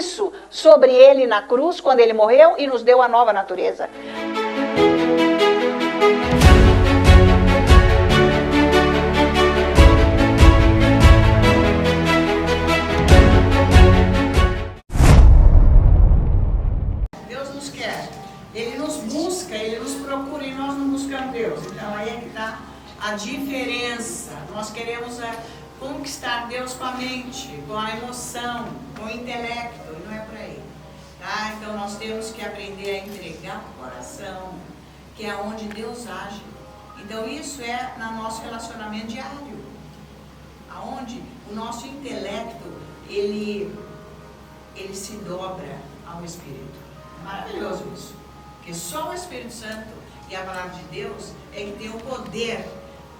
isso sobre ele na cruz, quando ele morreu, e nos deu a nova natureza. Deus nos quer, Ele nos busca, Ele nos procura e nós não buscamos Deus. Então aí é que está a diferença. Nós queremos conquistar Deus com a mente, com a emoção, com o intelecto, e não é por aí. Tá? Então nós temos que aprender a entregar o coração, que é onde Deus age. Então isso é no nosso relacionamento diário, aonde o nosso intelecto, ele se dobra ao Espírito. É maravilhoso isso, porque só o Espírito Santo e a palavra de Deus é que tem o poder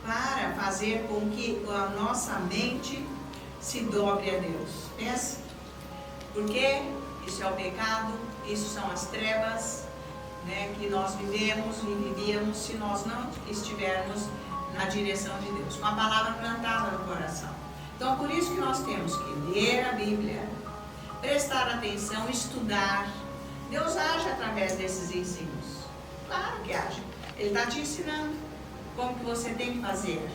para fazer com que a nossa mente se dobre a Deus. Pensa? Porque isso é o pecado, isso são as trevas, né, que nós vivemos e vivíamos se nós não estivermos na direção de Deus, com a palavra plantada no coração. Então, por isso que nós temos que ler a Bíblia, prestar atenção, estudar. Deus age através desses ensinos. Claro que age. Ele está te ensinando como que você tem que fazer.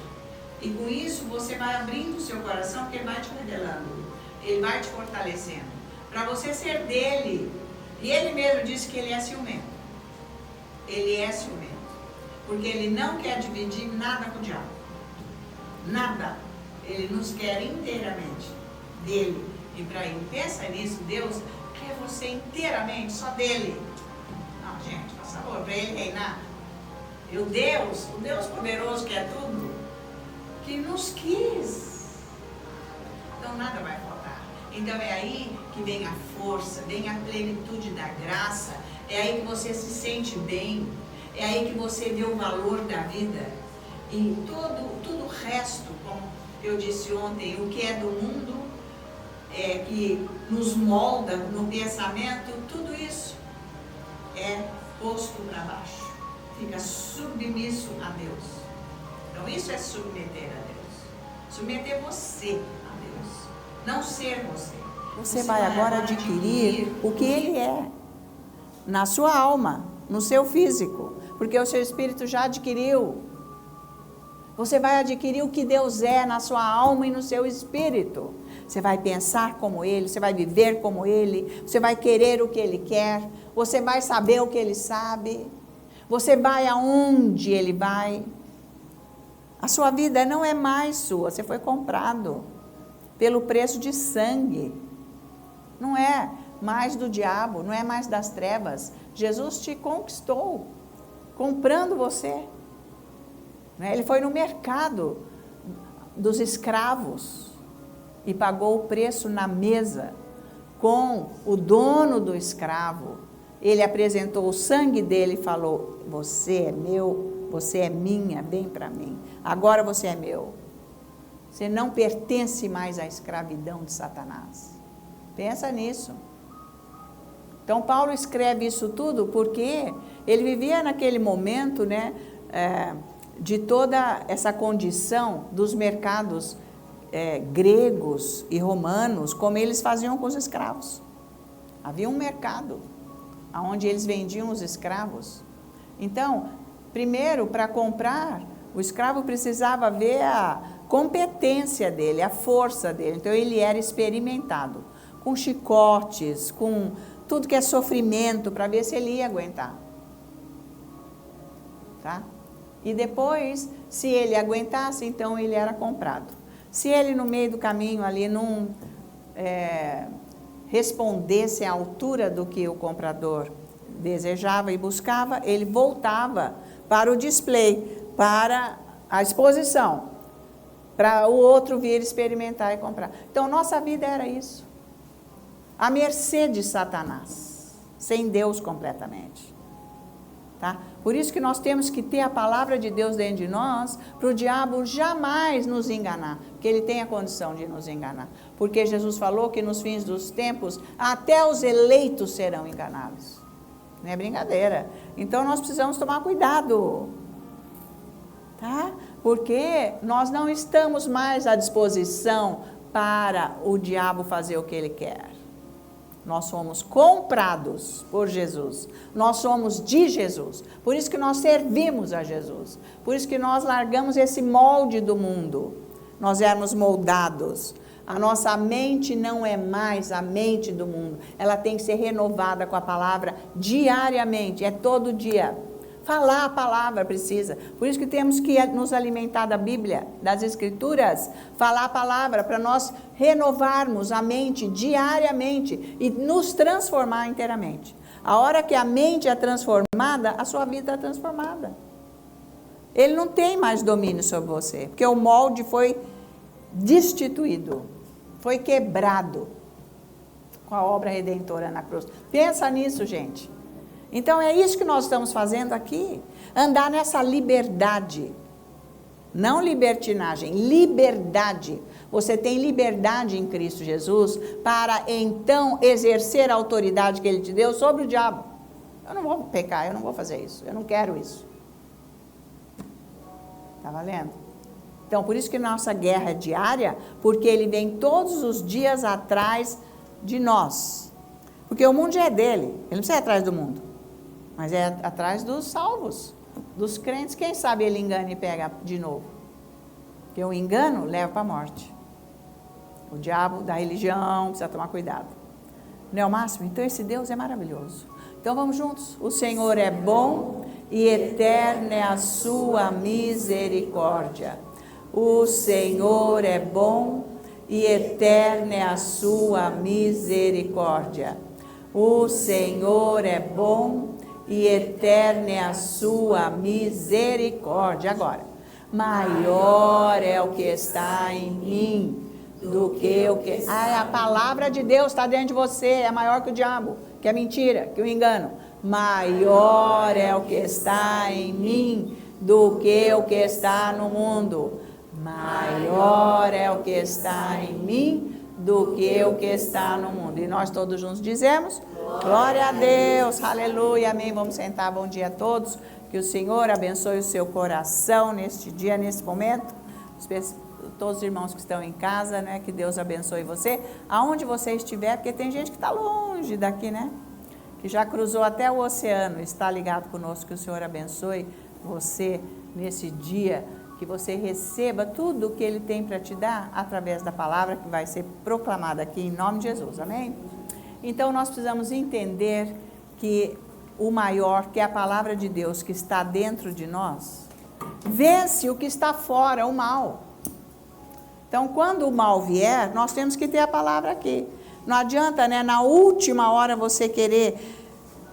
E com isso você vai abrindo o seu coração, porque Ele vai te revelando. Ele vai te fortalecendo. Para você ser dele. E Ele mesmo disse que Ele é ciumento. Ele é ciumento. Porque Ele não quer dividir nada com o diabo. Nada. Ele nos quer inteiramente dele. E para Ele, pensa nisso, Deus quer você inteiramente, só dele. Não, gente, por favor, para Ele reinar. E o Deus poderoso que é tudo, que nos quis. Então nada vai faltar. Então é aí que vem a força, vem a plenitude da graça, é aí que você se sente bem, é aí que você vê o valor da vida. E tudo o resto, como eu disse ontem, o que é do mundo, que nos molda no pensamento, tudo isso é posto para baixo. Fica submisso a Deus. Então isso é submeter a Deus. Submeter você a Deus. Não ser você. Você vai agora adquirir o que Ele é. Na sua alma, no seu físico. Porque o seu espírito já adquiriu. Você vai adquirir o que Deus é na sua alma e no seu espírito. Você vai pensar como Ele, você vai viver como Ele, você vai querer o que Ele quer, você vai saber o que Ele sabe, você vai aonde Ele vai. A sua vida não é mais sua, você foi comprado pelo preço de sangue. Não é mais do diabo, não é mais das trevas. Jesus te conquistou, comprando você. Ele foi no mercado dos escravos e pagou o preço na mesa com o dono do escravo. Ele apresentou o sangue dele e falou: você é meu, você é minha, vem para mim. Agora você é meu. Você não pertence mais à escravidão de Satanás. Pensa nisso. Então Paulo escreve isso tudo porque ele vivia naquele momento, né, de toda essa condição dos mercados gregos e romanos, como eles faziam com os escravos. Havia um mercado onde eles vendiam os escravos. Então, primeiro, para comprar, o escravo precisava ver a competência dele, a força dele. Então, ele era experimentado, com chicotes, com tudo que é sofrimento, para ver se ele ia aguentar. Tá? E depois, se ele aguentasse, então ele era comprado. Se ele no meio do caminho ali não respondesse à altura do que o comprador desejava e buscava, ele voltava para o display, para a exposição, para o outro vir experimentar e comprar. Então, nossa vida era isso. À mercê de Satanás, sem Deus completamente. Tá? Por isso que nós temos que ter a palavra de Deus dentro de nós, para o diabo jamais nos enganar, porque ele tem a condição de nos enganar. Porque Jesus falou que nos fins dos tempos, até os eleitos serão enganados. Não é brincadeira. Então nós precisamos tomar cuidado. Tá? Porque nós não estamos mais à disposição para o diabo fazer o que ele quer. Nós somos comprados por Jesus. Nós somos de Jesus. Por isso que nós servimos a Jesus. Por isso que nós largamos esse molde do mundo. Nós éramos moldados. A nossa mente não é mais a mente do mundo. Ela tem que ser renovada com a palavra diariamente. É todo dia. Falar a palavra precisa. Por isso que temos que nos alimentar da Bíblia, das Escrituras. Falar a palavra para nós renovarmos a mente diariamente e nos transformar inteiramente. A hora que a mente é transformada, a sua vida é transformada. Ele não tem mais domínio sobre você, porque o molde foi destituído, foi quebrado com a obra redentora na cruz. Pensa nisso, gente. Então é isso que nós estamos fazendo aqui, andar nessa liberdade, não libertinagem, liberdade. Você tem liberdade em Cristo Jesus para então exercer a autoridade que Ele te deu sobre o diabo. Eu não vou pecar, eu não vou fazer isso, eu não quero isso. Está valendo? Então por isso que nossa guerra é diária, porque Ele vem todos os dias atrás de nós. Porque o mundo já é dele, Ele não precisa ir atrás do mundo. Mas é atrás dos salvos, dos crentes. Quem sabe ele engana e pega de novo. Porque o engano leva para a morte. O diabo da religião, precisa tomar cuidado. Não é o máximo? Então esse Deus é maravilhoso. Então vamos juntos. O Senhor é bom e eterna é a sua misericórdia. O Senhor é bom e eterna é a sua misericórdia. O Senhor é bom e eterna é a sua misericórdia. Agora, maior é o que está em mim do que o que... a palavra de Deus está dentro de você, é maior que o diabo, que a mentira, que o engano. Maior é o que está em mim do que o que está no mundo. Maior é o que está em mim do que o que está no mundo. E nós todos juntos dizemos: glória a Deus, aleluia, amém. Vamos sentar, bom dia a todos. Que o Senhor abençoe o seu coração neste dia, nesse momento. Todos os irmãos que estão em casa, né? Que Deus abençoe você, aonde você estiver, porque tem gente que está longe daqui, né? Que já cruzou até o oceano, está ligado conosco. Que o Senhor abençoe você nesse dia, que você receba tudo o que Ele tem para te dar através da palavra que vai ser proclamada aqui em nome de Jesus, amém? Então nós precisamos entender que o maior, que é a palavra de Deus que está dentro de nós, vence o que está fora, o mal. Então quando o mal vier, nós temos que ter a palavra aqui. Não adianta, né, na última hora você querer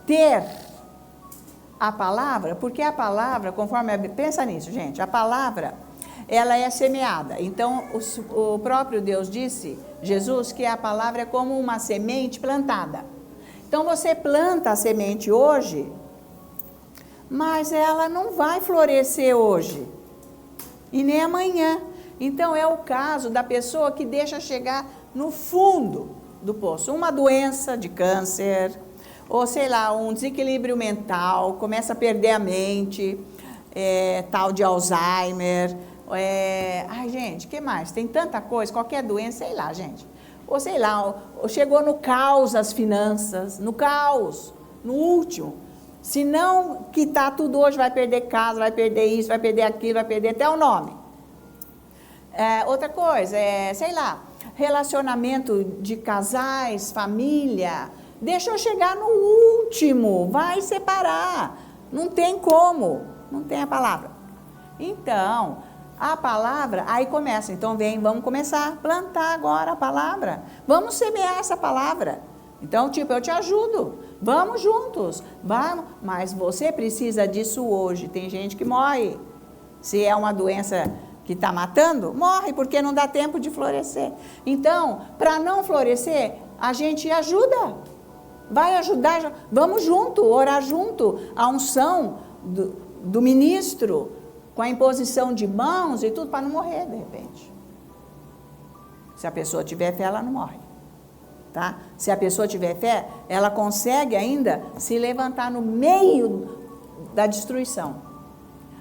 ter a palavra, porque a palavra, conforme, pensa nisso, gente, a palavra, ela é semeada. Então, o próprio Deus disse, Jesus, que a palavra é como uma semente plantada. Então, você planta a semente hoje, mas ela não vai florescer hoje, e nem amanhã. Então, é o caso da pessoa que deixa chegar no fundo do poço, uma doença de câncer, ou sei lá, um desequilíbrio mental, começa a perder a mente, tal de Alzheimer, ai gente, que mais? Tem tanta coisa, qualquer doença, sei lá, gente. Ou sei lá, chegou no caos as finanças, no caos, no último. Se não quitar tudo hoje, vai perder casa, vai perder isso, vai perder aquilo, vai perder até o nome. Outra coisa, sei lá, relacionamento de casais, família, deixa eu chegar no último, vai separar, não tem como, não tem a palavra. Então, a palavra, aí começa, então vamos começar a plantar agora a palavra, vamos semear essa palavra. Então, tipo, eu te ajudo, vamos juntos, vamos, mas você precisa disso hoje. Tem gente que morre, se é uma doença que está matando, morre porque não dá tempo de florescer. Então, para não florescer, a gente ajuda, vai ajudar, vamos junto, orar junto, a unção do ministro, com a imposição de mãos e tudo, para não morrer de repente. Se a pessoa tiver fé, ela não morre, tá? Se a pessoa tiver fé, ela consegue ainda se levantar no meio da destruição.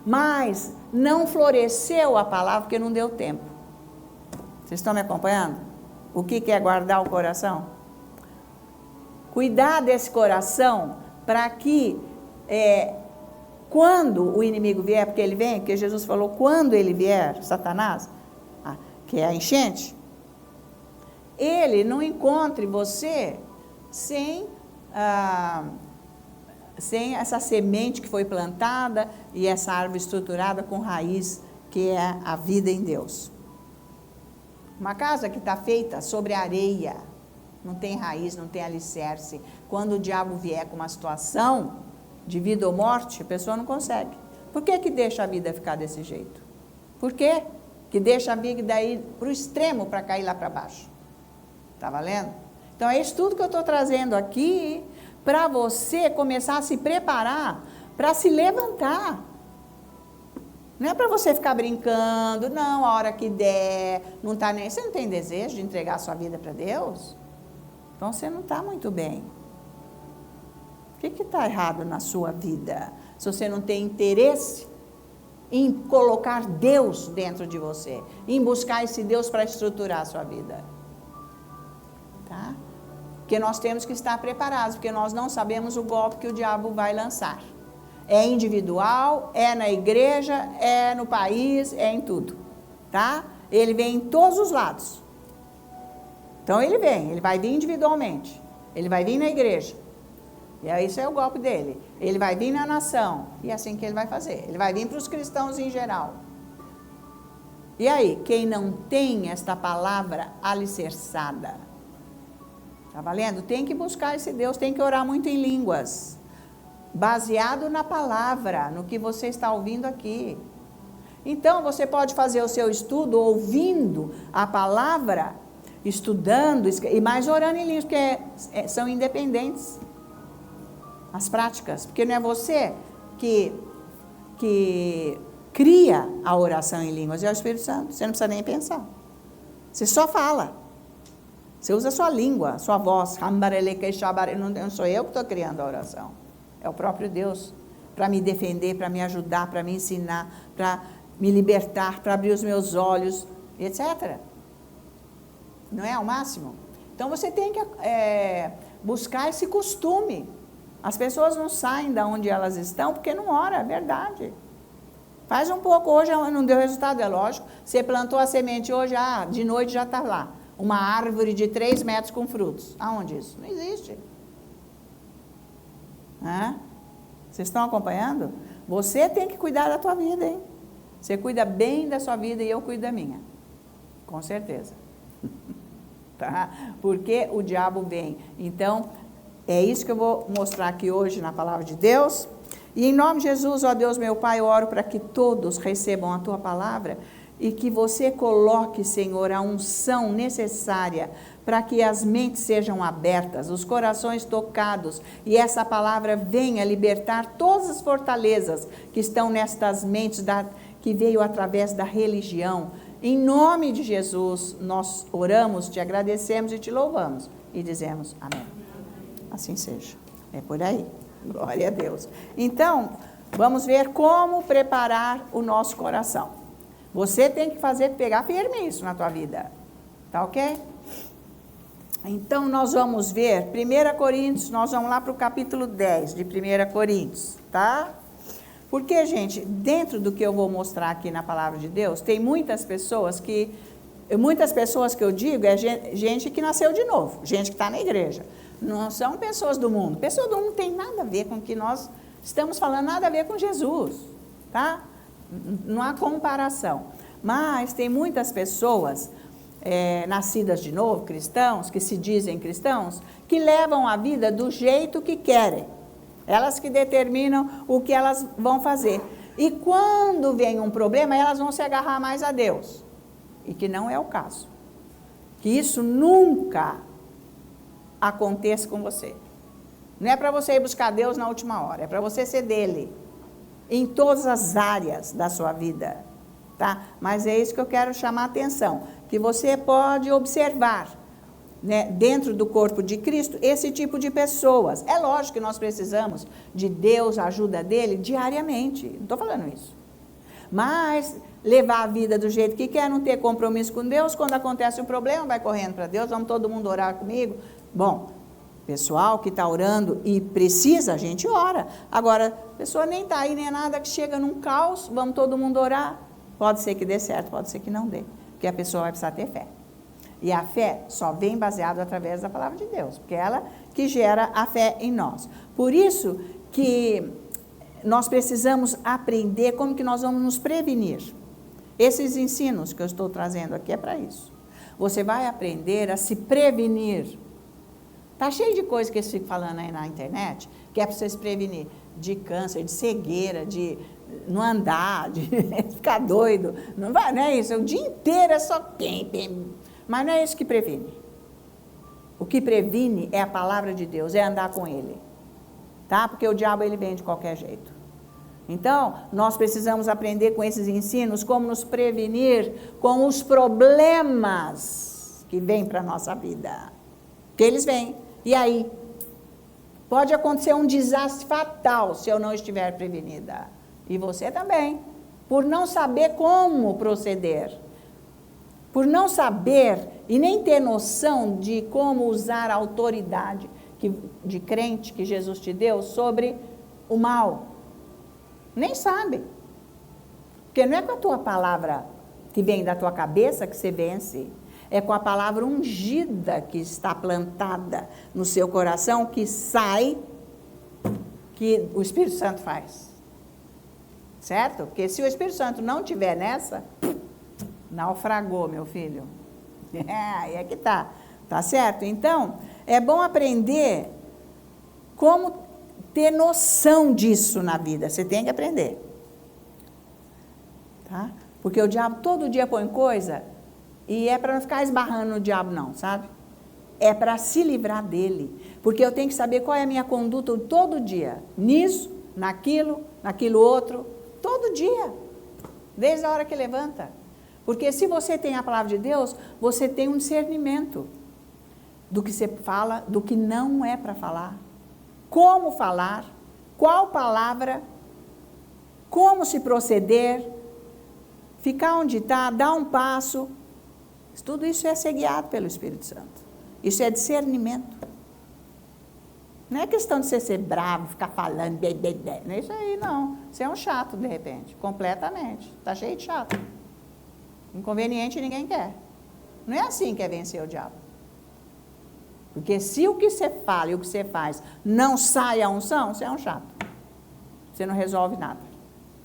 Mas não floresceu a palavra porque não deu tempo. Vocês estão me acompanhando? O que é guardar o coração? Cuidar desse coração para que quando o inimigo vier, porque ele vem, porque Jesus falou, quando ele vier, Satanás, que é a enchente, ele não encontre você sem essa semente que foi plantada e essa árvore estruturada com raiz, que é a vida em Deus. Uma casa que está feita sobre areia, não tem raiz, não tem alicerce. Quando o diabo vier com uma situação de vida ou morte, a pessoa não consegue. Por que deixa a vida ficar desse jeito? Por quê? Que deixa a vida ir para o extremo para cair lá para baixo. Está valendo? Então é isso tudo que eu estou trazendo aqui para você começar a se preparar para se levantar. Não é para você ficar brincando, não, a hora que der, não tá nem. Você não tem desejo de entregar a sua vida para Deus? Então você não está muito bem. O que está errado na sua vida? Se você não tem interesse em colocar Deus dentro de você, em buscar esse Deus para estruturar a sua vida. Tá? Porque nós temos que estar preparados, porque nós não sabemos o golpe que o diabo vai lançar. É individual, é na igreja, é no país, é em tudo, tá? Ele vem em todos os lados. Então ele vai vir individualmente, ele vai vir na igreja, e aí isso é o golpe dele. Ele vai vir na nação, e é assim que ele vai fazer. Ele vai vir para os cristãos em geral. E aí, quem não tem esta palavra alicerçada, tá valendo? Tem que buscar esse Deus, tem que orar muito em línguas. Baseado na palavra, no que você está ouvindo aqui. Então, você pode fazer o seu estudo ouvindo a palavra, estudando, e mais orando em línguas, porque são independentes as práticas. Porque não é você que cria a oração em línguas, é o Espírito Santo. Você não precisa nem pensar. Você só fala. Você usa a sua língua, a sua voz. Não sou eu que estou criando a oração. É o próprio Deus, para me defender, para me ajudar, para me ensinar, para me libertar, para abrir os meus olhos, etc. Não é o máximo? Então você tem que buscar esse costume. As pessoas não saem da onde elas estão porque não oram, é verdade. Faz um pouco, hoje não deu resultado, é lógico. Você plantou a semente hoje, de noite já está lá. Uma árvore de 3 metros com frutos. Aonde isso? Não existe. Vocês estão acompanhando? Você tem que cuidar da tua vida, hein? Você cuida bem da sua vida e eu cuido da minha. Com certeza. Tá? Porque o diabo vem. Então, é isso que eu vou mostrar aqui hoje na palavra de Deus. E em nome de Jesus, ó Deus meu Pai, eu oro para que todos recebam a tua palavra e que você coloque, Senhor, a unção necessária para que as mentes sejam abertas, os corações tocados, e essa palavra venha libertar todas as fortalezas que estão nestas mentes que veio através da religião. Em nome de Jesus, nós oramos, te agradecemos e te louvamos e dizemos amém. Assim seja. É por aí. Glória a Deus. Então, vamos ver como preparar o nosso coração. Você tem que pegar firme isso na tua vida. Tá ok? Então, nós vamos ver 1 Coríntios, nós vamos lá para o capítulo 10 de 1 Coríntios, tá? Porque, gente, dentro do que eu vou mostrar aqui na palavra de Deus, tem muitas pessoas que eu digo, é gente que nasceu de novo, gente que está na igreja. Não são pessoas do mundo. Pessoa do mundo não tem nada a ver com o que nós estamos falando, nada a ver com Jesus, tá? Não há comparação. Mas tem muitas pessoas nascidas de novo, cristãos, que se dizem cristãos, que levam a vida do jeito que querem. Elas que determinam o que elas vão fazer. E quando vem um problema, elas vão se agarrar mais a Deus. E que não é o caso. Que isso nunca aconteça com você. Não é para você ir buscar Deus na última hora, é para você ser dele. Em todas as áreas da sua vida. Tá? Mas é isso que eu quero chamar a atenção. Que você pode observar, né, dentro do corpo de Cristo, esse tipo de pessoas. É lógico que nós precisamos de Deus, a ajuda dele, diariamente. Não estou falando isso. Mas levar a vida do jeito que quer, não ter compromisso com Deus, quando acontece um problema, vai correndo para Deus, vamos todo mundo orar comigo. Bom, pessoal que está orando e precisa, a gente ora. Agora, a pessoa nem está aí, nem é nada, que chega num caos, vamos todo mundo orar. Pode ser que dê certo, pode ser que não dê, porque a pessoa vai precisar ter fé. E a fé só vem baseada através da palavra de Deus, porque é ela que gera a fé em nós. Por isso que nós precisamos aprender como que nós vamos nos prevenir. Esses ensinos que eu estou trazendo aqui é para isso. Você vai aprender a se prevenir. Está cheio de coisas que eles ficam falando aí na internet, que é para você se prevenir de câncer, de cegueira, de não andar, de ficar doido. Não vai, não é isso. O dia inteiro é só pem. Mas não é isso que previne. O que previne é a palavra de Deus, é andar com Ele. Tá? Porque o diabo ele vem de qualquer jeito. Então, nós precisamos aprender com esses ensinos como nos prevenir com os problemas que vêm para a nossa vida. Que eles vêm. E aí? Pode acontecer um desastre fatal se eu não estiver prevenida. E você também. Por não saber como proceder. Por não saber e nem ter noção de como usar a autoridade de crente que Jesus te deu sobre o mal. Nem sabe. Porque não é com a tua palavra que vem da tua cabeça que você vence. É com a palavra ungida que está plantada no seu coração, que sai, que o Espírito Santo faz. Certo? Porque se o Espírito Santo não estiver nessa, naufragou, meu filho. Aí é que tá. Tá certo? Então, é bom aprender como ter noção disso na vida. Você tem que aprender. Tá? Porque o diabo todo dia põe coisa e é para não ficar esbarrando no diabo não, sabe? É para se livrar dele. Porque eu tenho que saber qual é a minha conduta todo dia. Nisso, naquilo outro, todo dia. Desde a hora que levanta. Porque se você tem a palavra de Deus, você tem um discernimento do que você fala, do que não é para falar. Como falar, qual palavra, como se proceder, ficar onde está, dar um passo. Tudo isso é ser guiado pelo Espírito Santo. Isso é discernimento. Não é questão de você ser bravo, ficar falando, não é isso aí não. Você é um chato de repente, completamente. Está cheio de chato. Inconveniente ninguém quer. Não é assim que é vencer o diabo. Porque se o que você fala e o que você faz não sai a unção, você é um chato. Você não resolve nada.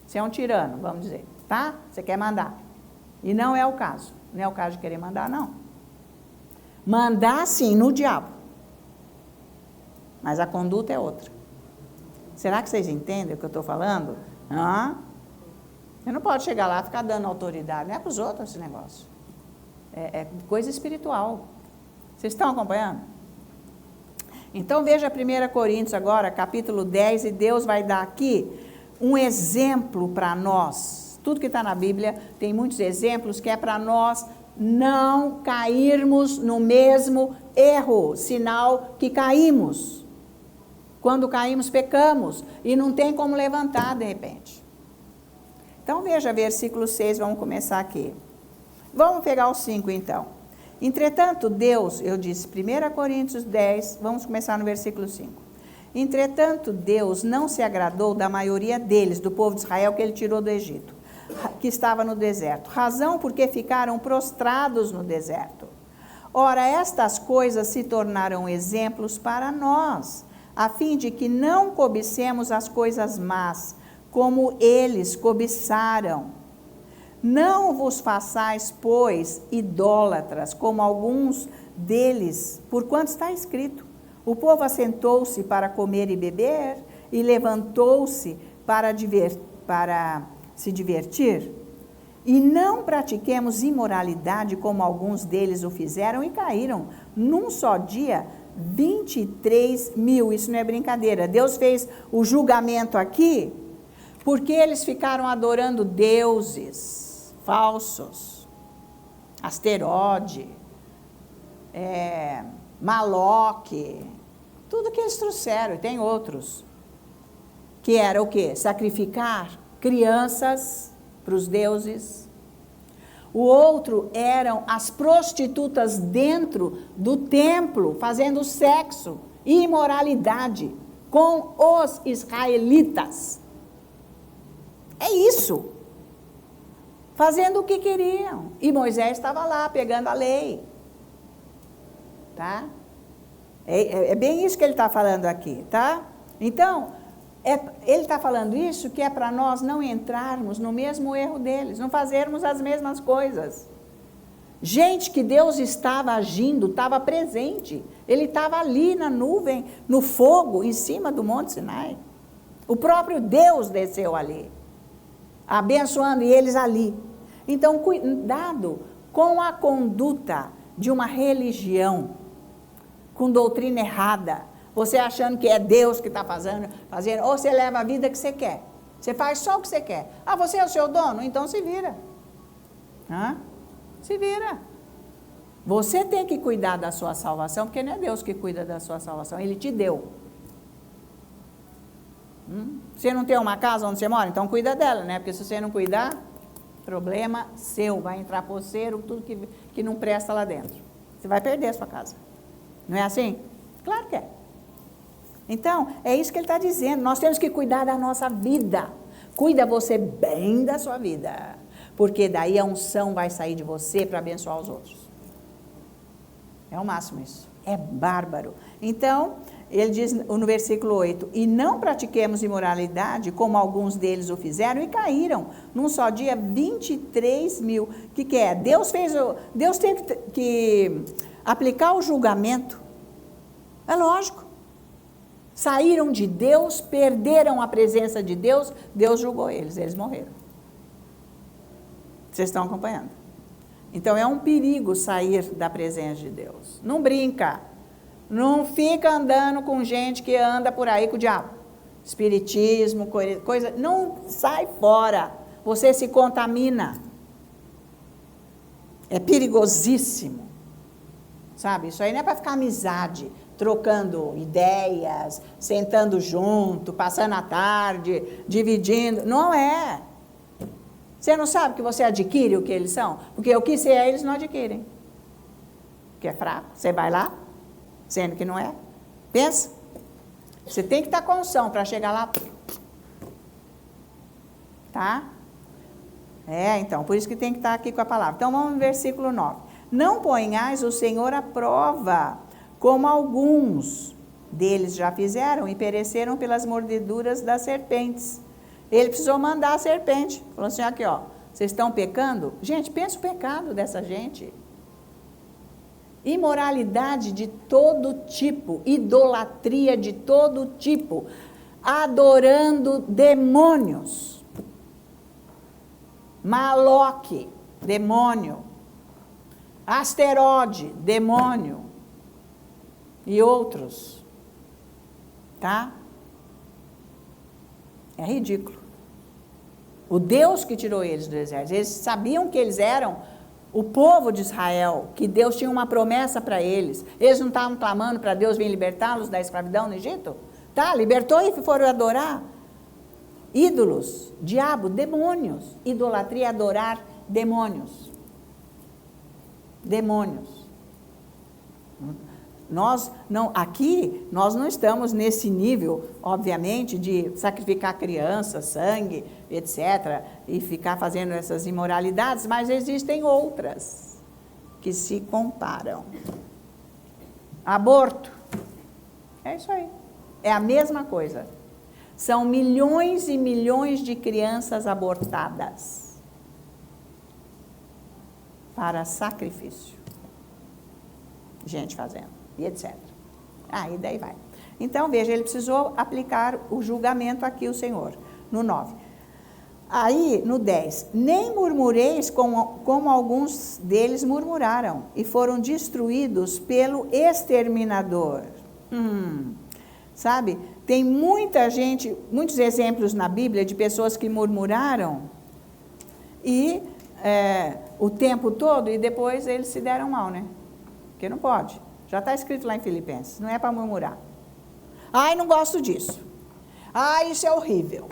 Você é um tirano, vamos dizer, tá? Você quer mandar. E não é o caso. Não é o caso de querer mandar, não. Mandar, sim, no diabo. Mas a conduta é outra. Será que vocês entendem o que eu estou falando? Você não pode chegar lá e ficar dando autoridade. Não é para os outros esse negócio. É coisa espiritual. Vocês estão acompanhando? Então veja 1 Coríntios agora, capítulo 10, e Deus vai dar aqui um exemplo para nós. Tudo que está na Bíblia tem muitos exemplos que é para nós não cairmos no mesmo erro, sinal que caímos. Quando caímos, pecamos e não tem como levantar de repente. Então veja versículo 6, vamos começar aqui. Vamos pegar o 5 então. Entretanto, Deus, eu disse 1 Coríntios 10, vamos começar no versículo 5. Entretanto, Deus não se agradou da maioria deles, do povo de Israel que ele tirou do Egito, que estava no deserto. Razão porque ficaram prostrados no deserto. Ora, estas coisas se tornaram exemplos para nós, a fim de que não cobicemos as coisas más, como eles cobiçaram. Não vos façais, pois, idólatras, como alguns deles, porquanto está escrito: o povo assentou-se para comer e beber, e levantou-se para se divertir. E não pratiquemos imoralidade, como alguns deles o fizeram e caíram, num só dia, 23 mil. Isso não é brincadeira. Deus fez o julgamento aqui, porque eles ficaram adorando deuses falsos, Asteroide, Maloque, tudo que eles trouxeram, e tem outros, que era o quê? Sacrificar crianças para os deuses. O outro eram as prostitutas dentro do templo, fazendo sexo imoralidade com os israelitas. É isso. Fazendo o que queriam. E Moisés estava lá, pegando a lei. Tá? É bem isso que ele está falando aqui, tá? Então, ele está falando isso que é para nós não entrarmos no mesmo erro deles, não fazermos as mesmas coisas. Gente que Deus estava agindo, estava presente. Ele estava ali na nuvem, no fogo, em cima do Monte Sinai. O próprio Deus desceu ali, abençoando eles ali. Então, cuidado com a conduta de uma religião, com doutrina errada. Você achando que é Deus que está fazendo, ou você leva a vida que você quer. Você faz só o que você quer. Ah, você é o seu dono? Então se vira. Se vira. Você tem que cuidar da sua salvação, porque não é Deus que cuida da sua salvação, Ele te deu. Você não tem uma casa onde você mora? Então cuida dela, né? Porque se você não cuidar, problema seu, vai entrar poceiro, tudo que não presta lá dentro. Você vai perder a sua casa. Não é assim? Claro que é. Então, é isso que ele está dizendo. Nós temos que cuidar da nossa vida. Cuida você bem da sua vida. Porque daí a unção vai sair de você para abençoar os outros. É o máximo isso. É bárbaro. Então, ele diz no versículo 8, e não pratiquemos imoralidade, como alguns deles o fizeram, e caíram, num só dia, 23 mil. O que é? Deus teve que aplicar o julgamento. É lógico. Saíram de Deus, perderam a presença de Deus, Deus julgou eles morreram. Vocês estão acompanhando? Então, é um perigo sair da presença de Deus. Não brinca. Não fica andando com gente que anda por aí com o diabo. Espiritismo, coisa. Não sai fora. Você se contamina. É perigosíssimo. Sabe? Isso aí não é para ficar amizade, trocando ideias, sentando junto, passando a tarde, dividindo. Não é. Você não sabe que você adquire o que eles são? Porque o que você é, eles não adquirem. Porque é fraco. Você vai lá, sendo que não é. Pensa. Você tem que estar com unção para chegar lá. Tá? Então, por isso que tem que estar aqui com a palavra. Então, vamos no versículo 9. Não ponhais o Senhor à prova, como alguns deles já fizeram e pereceram pelas mordeduras das serpentes. Ele precisou mandar a serpente. Falou assim, aqui ó, vocês estão pecando? Gente, pensa o pecado dessa gente. Imoralidade de todo tipo, idolatria de todo tipo, adorando demônios. Maloque, demônio. Asteroide, demônio. E outros. Tá? É ridículo. O Deus que tirou eles do exército, eles sabiam que eles eram o povo de Israel, que Deus tinha uma promessa para eles. Eles não estavam clamando para Deus vir libertá-los da escravidão no Egito? Tá, libertou e foram adorar ídolos, diabo, demônios. Idolatria é adorar demônios. Demônios. Aqui, nós não estamos nesse nível, obviamente, de sacrificar crianças, sangue, etc., e ficar fazendo essas imoralidades, mas existem outras que se comparam. Aborto. É isso aí. É a mesma coisa. São milhões e milhões de crianças abortadas para sacrifício. Gente fazendo. E etc. E daí vai. Então, veja, ele precisou aplicar o julgamento aqui, o Senhor, no 9. Aí, no 10, nem murmureis como alguns deles murmuraram, e foram destruídos pelo exterminador. Sabe, tem muita gente, muitos exemplos na Bíblia de pessoas que murmuraram, e o tempo todo, e depois eles se deram mal, né? Porque não pode. Já está escrito lá em Filipenses, não é para murmurar. Não gosto disso. Isso é horrível.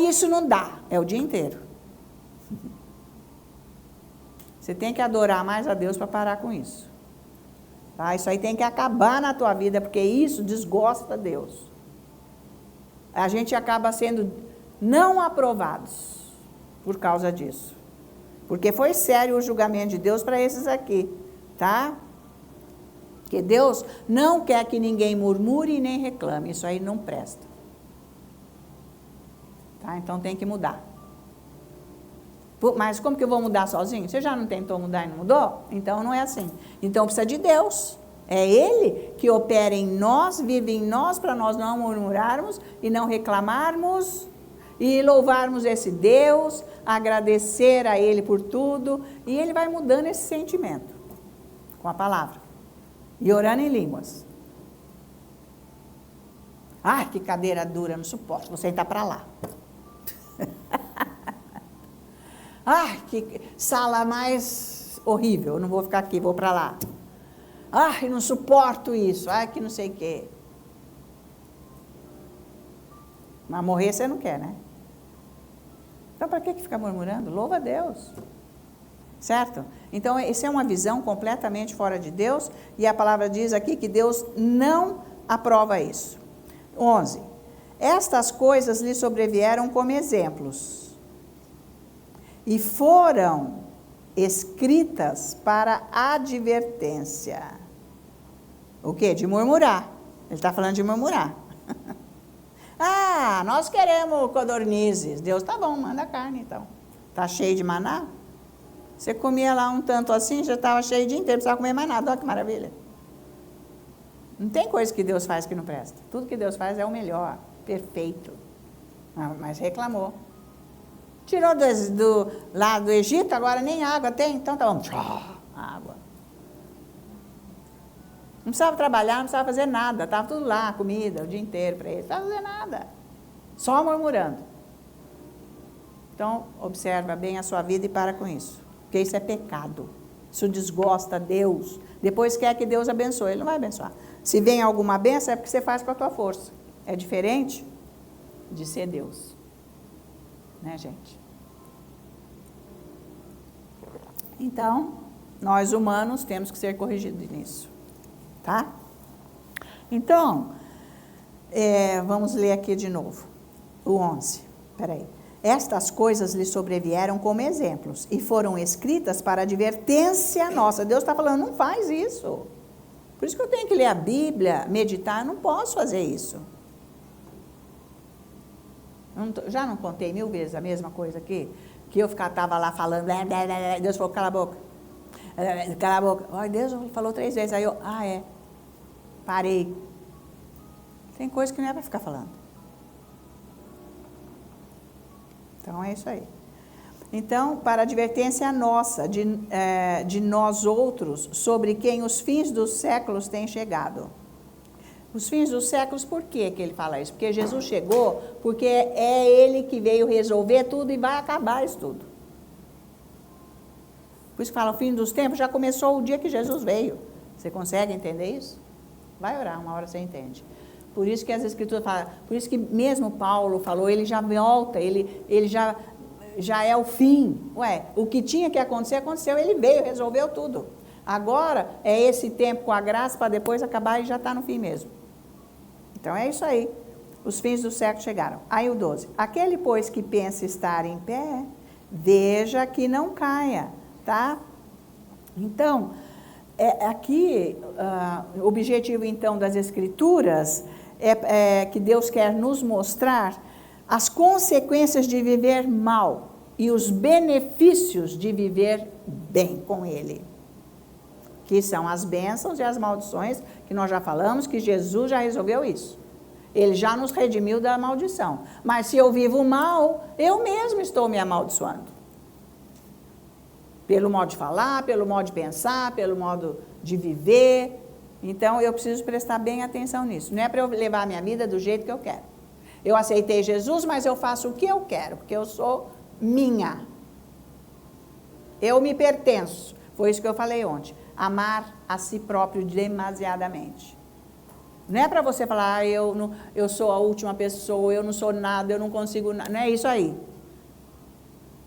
Isso não dá. É o dia inteiro. Você tem que adorar mais a Deus para parar com isso. Tá? Isso aí tem que acabar na tua vida, porque isso desgosta Deus. A gente acaba sendo não aprovados por causa disso. Porque foi sério o julgamento de Deus para esses aqui, tá? Porque Deus não quer que ninguém murmure e nem reclame. Isso aí não presta. Tá? Então tem que mudar. Mas como que eu vou mudar sozinho? Você já não tentou mudar e não mudou? Então não é assim. Então precisa de Deus. É Ele que opera em nós, vive em nós, para nós não murmurarmos e não reclamarmos e louvarmos esse Deus, agradecer a Ele por tudo. E Ele vai mudando esse sentimento com a palavra. E orando em línguas. Ai, que cadeira dura, não suporto, vou sentar para lá. Ai, que sala mais horrível, não vou ficar aqui, vou para lá. Ai, não suporto isso, ai, que não sei o quê. Mas morrer você não quer, né? Então, para que ficar murmurando? Louva a Deus. Certo? Então, essa é uma visão completamente fora de Deus, e a palavra diz aqui que Deus não aprova isso. 11. Estas coisas lhe sobrevieram como exemplos, e foram escritas para advertência. O quê? De murmurar. Ele está falando de murmurar. Ah, nós queremos codornizes. Deus, tá bom, manda carne então. Tá cheio de maná? Você comia lá um tanto assim, já estava cheio o dia inteiro, não precisava comer mais nada. Olha que maravilha. Não tem coisa que Deus faz que não presta. Tudo que Deus faz é o melhor, perfeito. Mas reclamou. Tirou lá do Egito, agora nem água tem, então tá bom. Água. Não precisava trabalhar, não precisava fazer nada. Estava tudo lá, comida, o dia inteiro para eles. Não precisava fazer nada. Só murmurando. Então, observa bem a sua vida e para com isso. Porque isso é pecado. Isso desgosta Deus. Depois quer que Deus abençoe. Ele não vai abençoar. Se vem alguma bênção, é porque você faz com a tua força. É diferente de ser Deus. Né, gente? Então, nós humanos temos que ser corrigidos nisso. Tá? Então, vamos ler aqui de novo. O 11. Peraí. Estas coisas lhe sobrevieram como exemplos e foram escritas para advertência nossa. Deus está falando, não faz isso. Por isso que eu tenho que ler a Bíblia, meditar, eu não posso fazer isso. Já não contei 1000 vezes a mesma coisa aqui? Que eu estava lá falando, Deus falou, cala a boca. Cala a boca. Ai, Deus falou 3 vezes, aí eu, parei. Tem coisa que não é para ficar falando. Então, é isso aí. Então, para advertência nossa, de nós outros, sobre quem os fins dos séculos têm chegado. Os fins dos séculos, por que ele fala isso? Porque Jesus chegou, porque é Ele que veio resolver tudo e vai acabar isso tudo. Por isso que fala, o fim dos tempos já começou o dia que Jesus veio. Você consegue entender isso? Vai orar, uma hora você entende. Por isso que as Escrituras falam, por isso que mesmo Paulo falou, ele já volta, ele já é o fim. Ué, o que tinha que acontecer, aconteceu, ele veio, resolveu tudo. Agora é esse tempo com a graça para depois acabar e já está no fim mesmo. Então é isso aí. Os fins do século chegaram. Aí o 12. Aquele, pois, que pensa estar em pé, veja que não caia, tá? Então, aqui, o objetivo, então, das Escrituras é que Deus quer nos mostrar as consequências de viver mal e os benefícios de viver bem com Ele. Que são as bênçãos e as maldições, que nós já falamos, que Jesus já resolveu isso. Ele já nos redimiu da maldição. Mas se eu vivo mal, eu mesmo estou me amaldiçoando. Pelo modo de falar, pelo modo de pensar, pelo modo de viver. Então, eu preciso prestar bem atenção nisso. Não é para eu levar a minha vida do jeito que eu quero. Eu aceitei Jesus, mas eu faço o que eu quero, porque eu sou minha. Eu me pertenço. Foi isso que eu falei ontem. Amar a si próprio demasiadamente. Não é para você falar, eu sou a última pessoa, eu não sou nada, eu não consigo nada. Não é isso aí.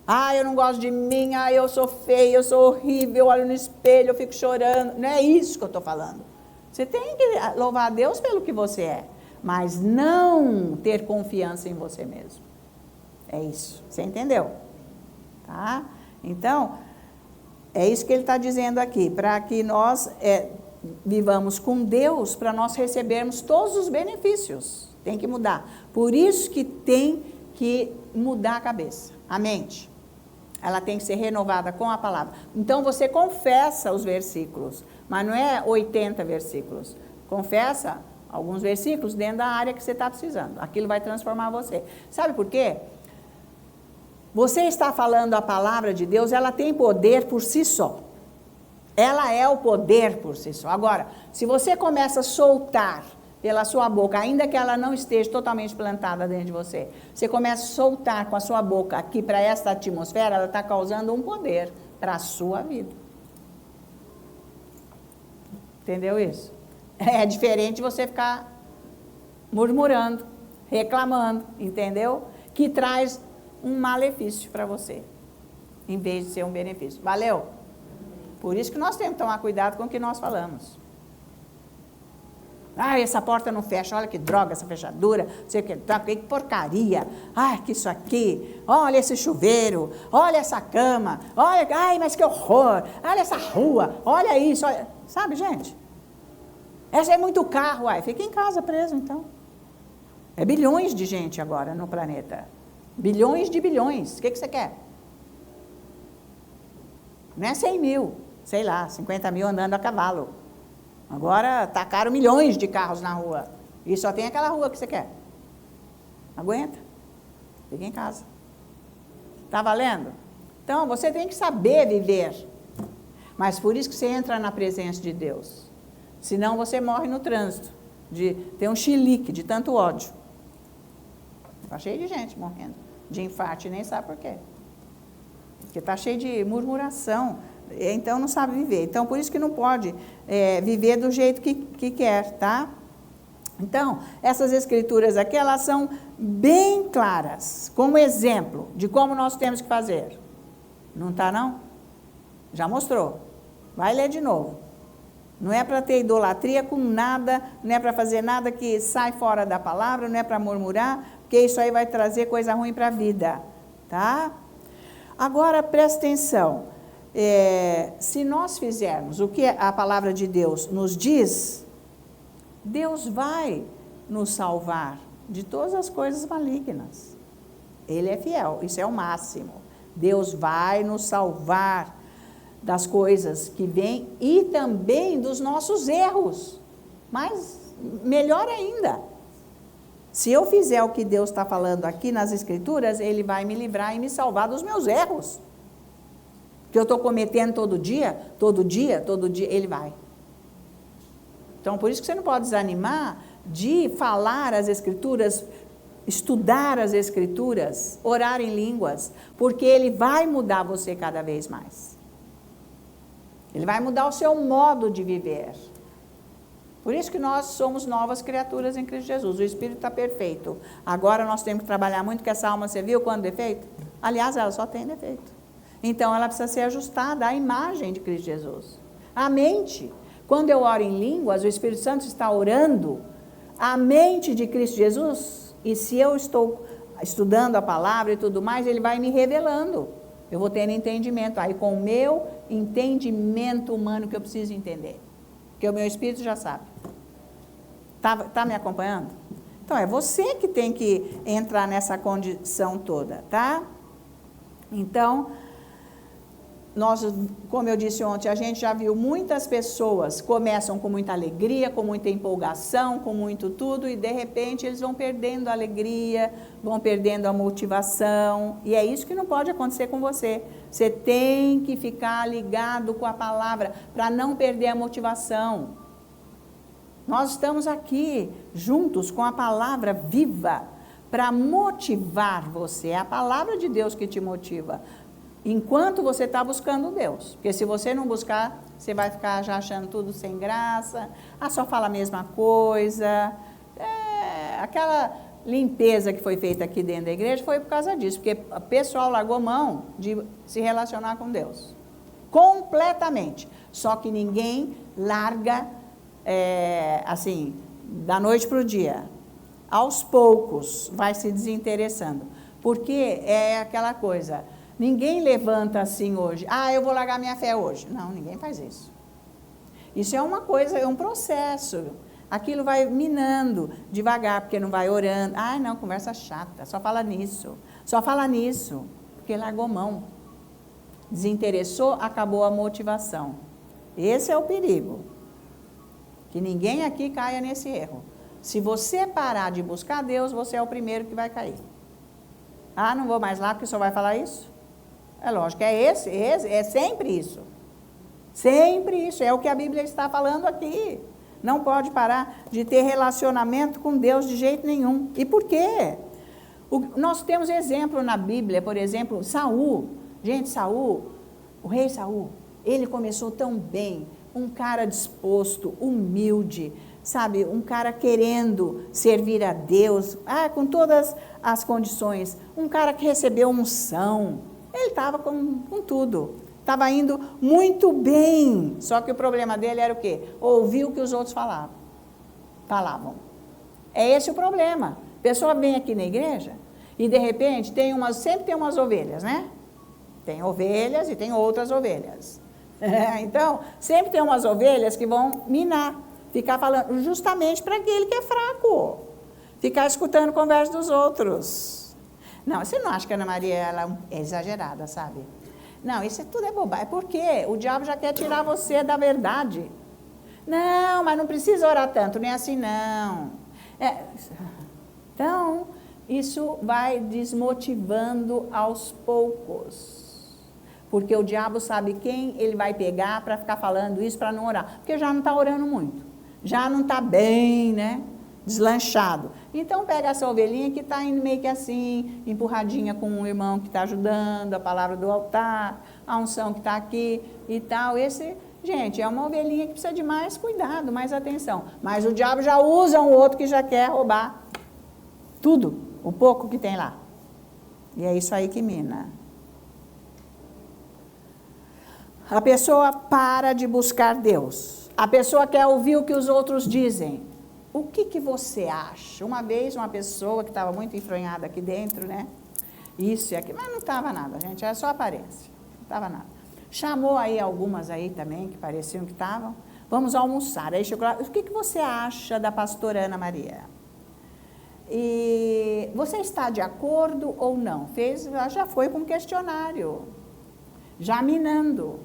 Ah, eu não gosto de mim, ah, eu sou feia, eu sou horrível, eu olho no espelho, eu fico chorando. Não é isso que eu estou falando. Você tem que louvar a Deus pelo que você é, mas não ter confiança em você mesmo. É isso, você entendeu? Tá? Então, é isso que ele está dizendo aqui, para que nós vivamos com Deus, para nós recebermos todos os benefícios. Tem que mudar. Por isso que tem que mudar a cabeça, a mente. Ela tem que ser renovada com a palavra. Então, você confessa os versículos, mas não é 80 versículos. Confessa alguns versículos dentro da área que você está precisando. Aquilo vai transformar você. Sabe por quê? Você está falando a palavra de Deus, ela tem poder por si só. Ela é o poder por si só. Agora, se você começa a soltar pela sua boca, ainda que ela não esteja totalmente plantada dentro de você, você começa a soltar com a sua boca aqui para esta atmosfera, ela está causando um poder para a sua vida. Entendeu isso? É diferente de você ficar murmurando, reclamando, entendeu? Que traz um malefício para você, em vez de ser um benefício. Valeu? Por isso que nós temos que tomar cuidado com o que nós falamos. Ah, essa porta não fecha, olha que droga essa fechadura, não sei o que porcaria, ai, que isso aqui, olha esse chuveiro, olha essa cama, olha, ai, mas que horror, olha essa rua, olha isso, olha. Sabe, gente? Essa é muito carro, ai, fica em casa preso, então. É bilhões de gente agora no planeta, bilhões de bilhões, o que você quer? Não é 100 mil, sei lá, 50 mil andando a cavalo. Agora tacaram milhões de carros na rua. E só tem aquela rua que você quer. Aguenta. Fica em casa. Tá valendo? Então, você tem que saber viver. Mas por isso que você entra na presença de Deus. Senão você morre no trânsito. De ter um chilique de tanto ódio. Está cheio de gente morrendo de infarto e nem sabe por quê. Porque está cheio de murmuração. Então não sabe viver. Então por isso que não pode viver do jeito que quer, tá? Então, essas escrituras aqui, elas são bem claras, como exemplo de como nós temos que fazer. Não está não? Já mostrou. Vai ler de novo. Não é para ter idolatria com nada, não é para fazer nada que sai fora da palavra, não é para murmurar, porque isso aí vai trazer coisa ruim para a vida, tá? Agora, presta atenção. Se nós fizermos o que a palavra de Deus nos diz, Deus vai nos salvar de todas as coisas malignas. Ele é fiel, isso é o máximo. Deus vai nos salvar das coisas que vêm e também dos nossos erros. Mas melhor ainda, se eu fizer o que Deus está falando aqui nas Escrituras, Ele vai me livrar e me salvar dos meus erros. Que eu estou cometendo todo dia, Ele vai. Então, por isso que você não pode desanimar de falar as Escrituras, estudar as Escrituras, orar em línguas, porque Ele vai mudar você cada vez mais. Ele vai mudar o seu modo de viver. Por isso que nós somos novas criaturas em Cristo Jesus. O Espírito está perfeito. Agora nós temos que trabalhar muito, que essa alma, você viu quando defeito? Aliás, ela só tem defeito. Então, ela precisa ser ajustada à imagem de Cristo Jesus. A mente, quando eu oro em línguas, o Espírito Santo está orando a mente de Cristo Jesus, e se eu estou estudando a palavra e tudo mais, ele vai me revelando. Eu vou tendo entendimento, aí com o meu entendimento humano que eu preciso entender. Porque o meu Espírito já sabe. Tá me acompanhando? Então, é você que tem que entrar nessa condição toda, tá? Então, nós, como eu disse ontem, a gente já viu muitas pessoas começam com muita alegria, com muita empolgação, com muito tudo, e de repente eles vão perdendo a alegria, vão perdendo a motivação, e é isso que não pode acontecer com você. Você tem que ficar ligado com a palavra, para não perder a motivação. Nós estamos aqui, juntos com a palavra viva, para motivar você. É a palavra de Deus que te motiva. Enquanto você está buscando Deus. Porque se você não buscar, você vai ficar já achando tudo sem graça. Só fala a mesma coisa. Aquela limpeza que foi feita aqui dentro da igreja foi por causa disso, porque o pessoal largou mão de se relacionar com Deus. Completamente. Só que ninguém larga, assim, da noite para o dia. Aos poucos vai se desinteressando. Porque é aquela coisa, ninguém levanta assim hoje, eu vou largar minha fé hoje. Não, ninguém faz isso. Isso é uma coisa, é um processo. Aquilo vai minando devagar, porque não vai orando. Não, conversa chata, só fala nisso. Só fala nisso, porque largou mão. Desinteressou, acabou a motivação. Esse é o perigo. Que ninguém aqui caia nesse erro. Se você parar de buscar Deus, você é o primeiro que vai cair. Não vou mais lá porque só vai falar isso? É lógico, é sempre isso. Sempre isso, é o que a Bíblia está falando aqui. Não pode parar de ter relacionamento com Deus de jeito nenhum. E por quê? Nós temos exemplo na Bíblia, por exemplo, Saul. Gente, Saul, o rei Saul, ele começou tão bem, um cara disposto, humilde, sabe, um cara querendo servir a Deus, com todas as condições, um cara que recebeu unção, ele estava com tudo, estava indo muito bem, só que o problema dele era o quê? Ouvir o que os outros falavam. É esse o problema. A pessoa vem aqui na igreja e de repente sempre tem umas ovelhas, né? Tem ovelhas e tem outras ovelhas. Então, sempre tem umas ovelhas que vão minar, ficar falando justamente para aquele que é fraco, ficar escutando conversa dos outros. Não, você não acha que a Ana Maria ela é exagerada, sabe? Não, isso tudo é bobagem, porque o diabo já quer tirar você da verdade. Não, mas não precisa orar tanto, nem assim não. Então, isso vai desmotivando aos poucos. Porque o diabo sabe quem ele vai pegar para ficar falando isso, para não orar. Porque já não está orando muito. Já não está bem, né? Deslanchado. Então, pega essa ovelhinha que está indo meio que assim, empurradinha com um irmão que está ajudando, a palavra do altar, a unção que está aqui e tal. Gente, é uma ovelhinha que precisa de mais cuidado, mais atenção. Mas o diabo já usa um outro que já quer roubar tudo, o pouco que tem lá. E é isso aí que mina. A pessoa para de buscar Deus. A pessoa quer ouvir o que os outros dizem. O que você acha? Uma vez uma pessoa que estava muito enfronhada aqui dentro, né? Isso e aquilo, mas não estava nada, gente, era só aparência. Não estava nada. Chamou aí algumas aí também, que pareciam que estavam. Vamos almoçar. Aí chegou lá, o que você acha da pastora Ana Maria? E você está de acordo ou não? Já foi com um questionário, já minando.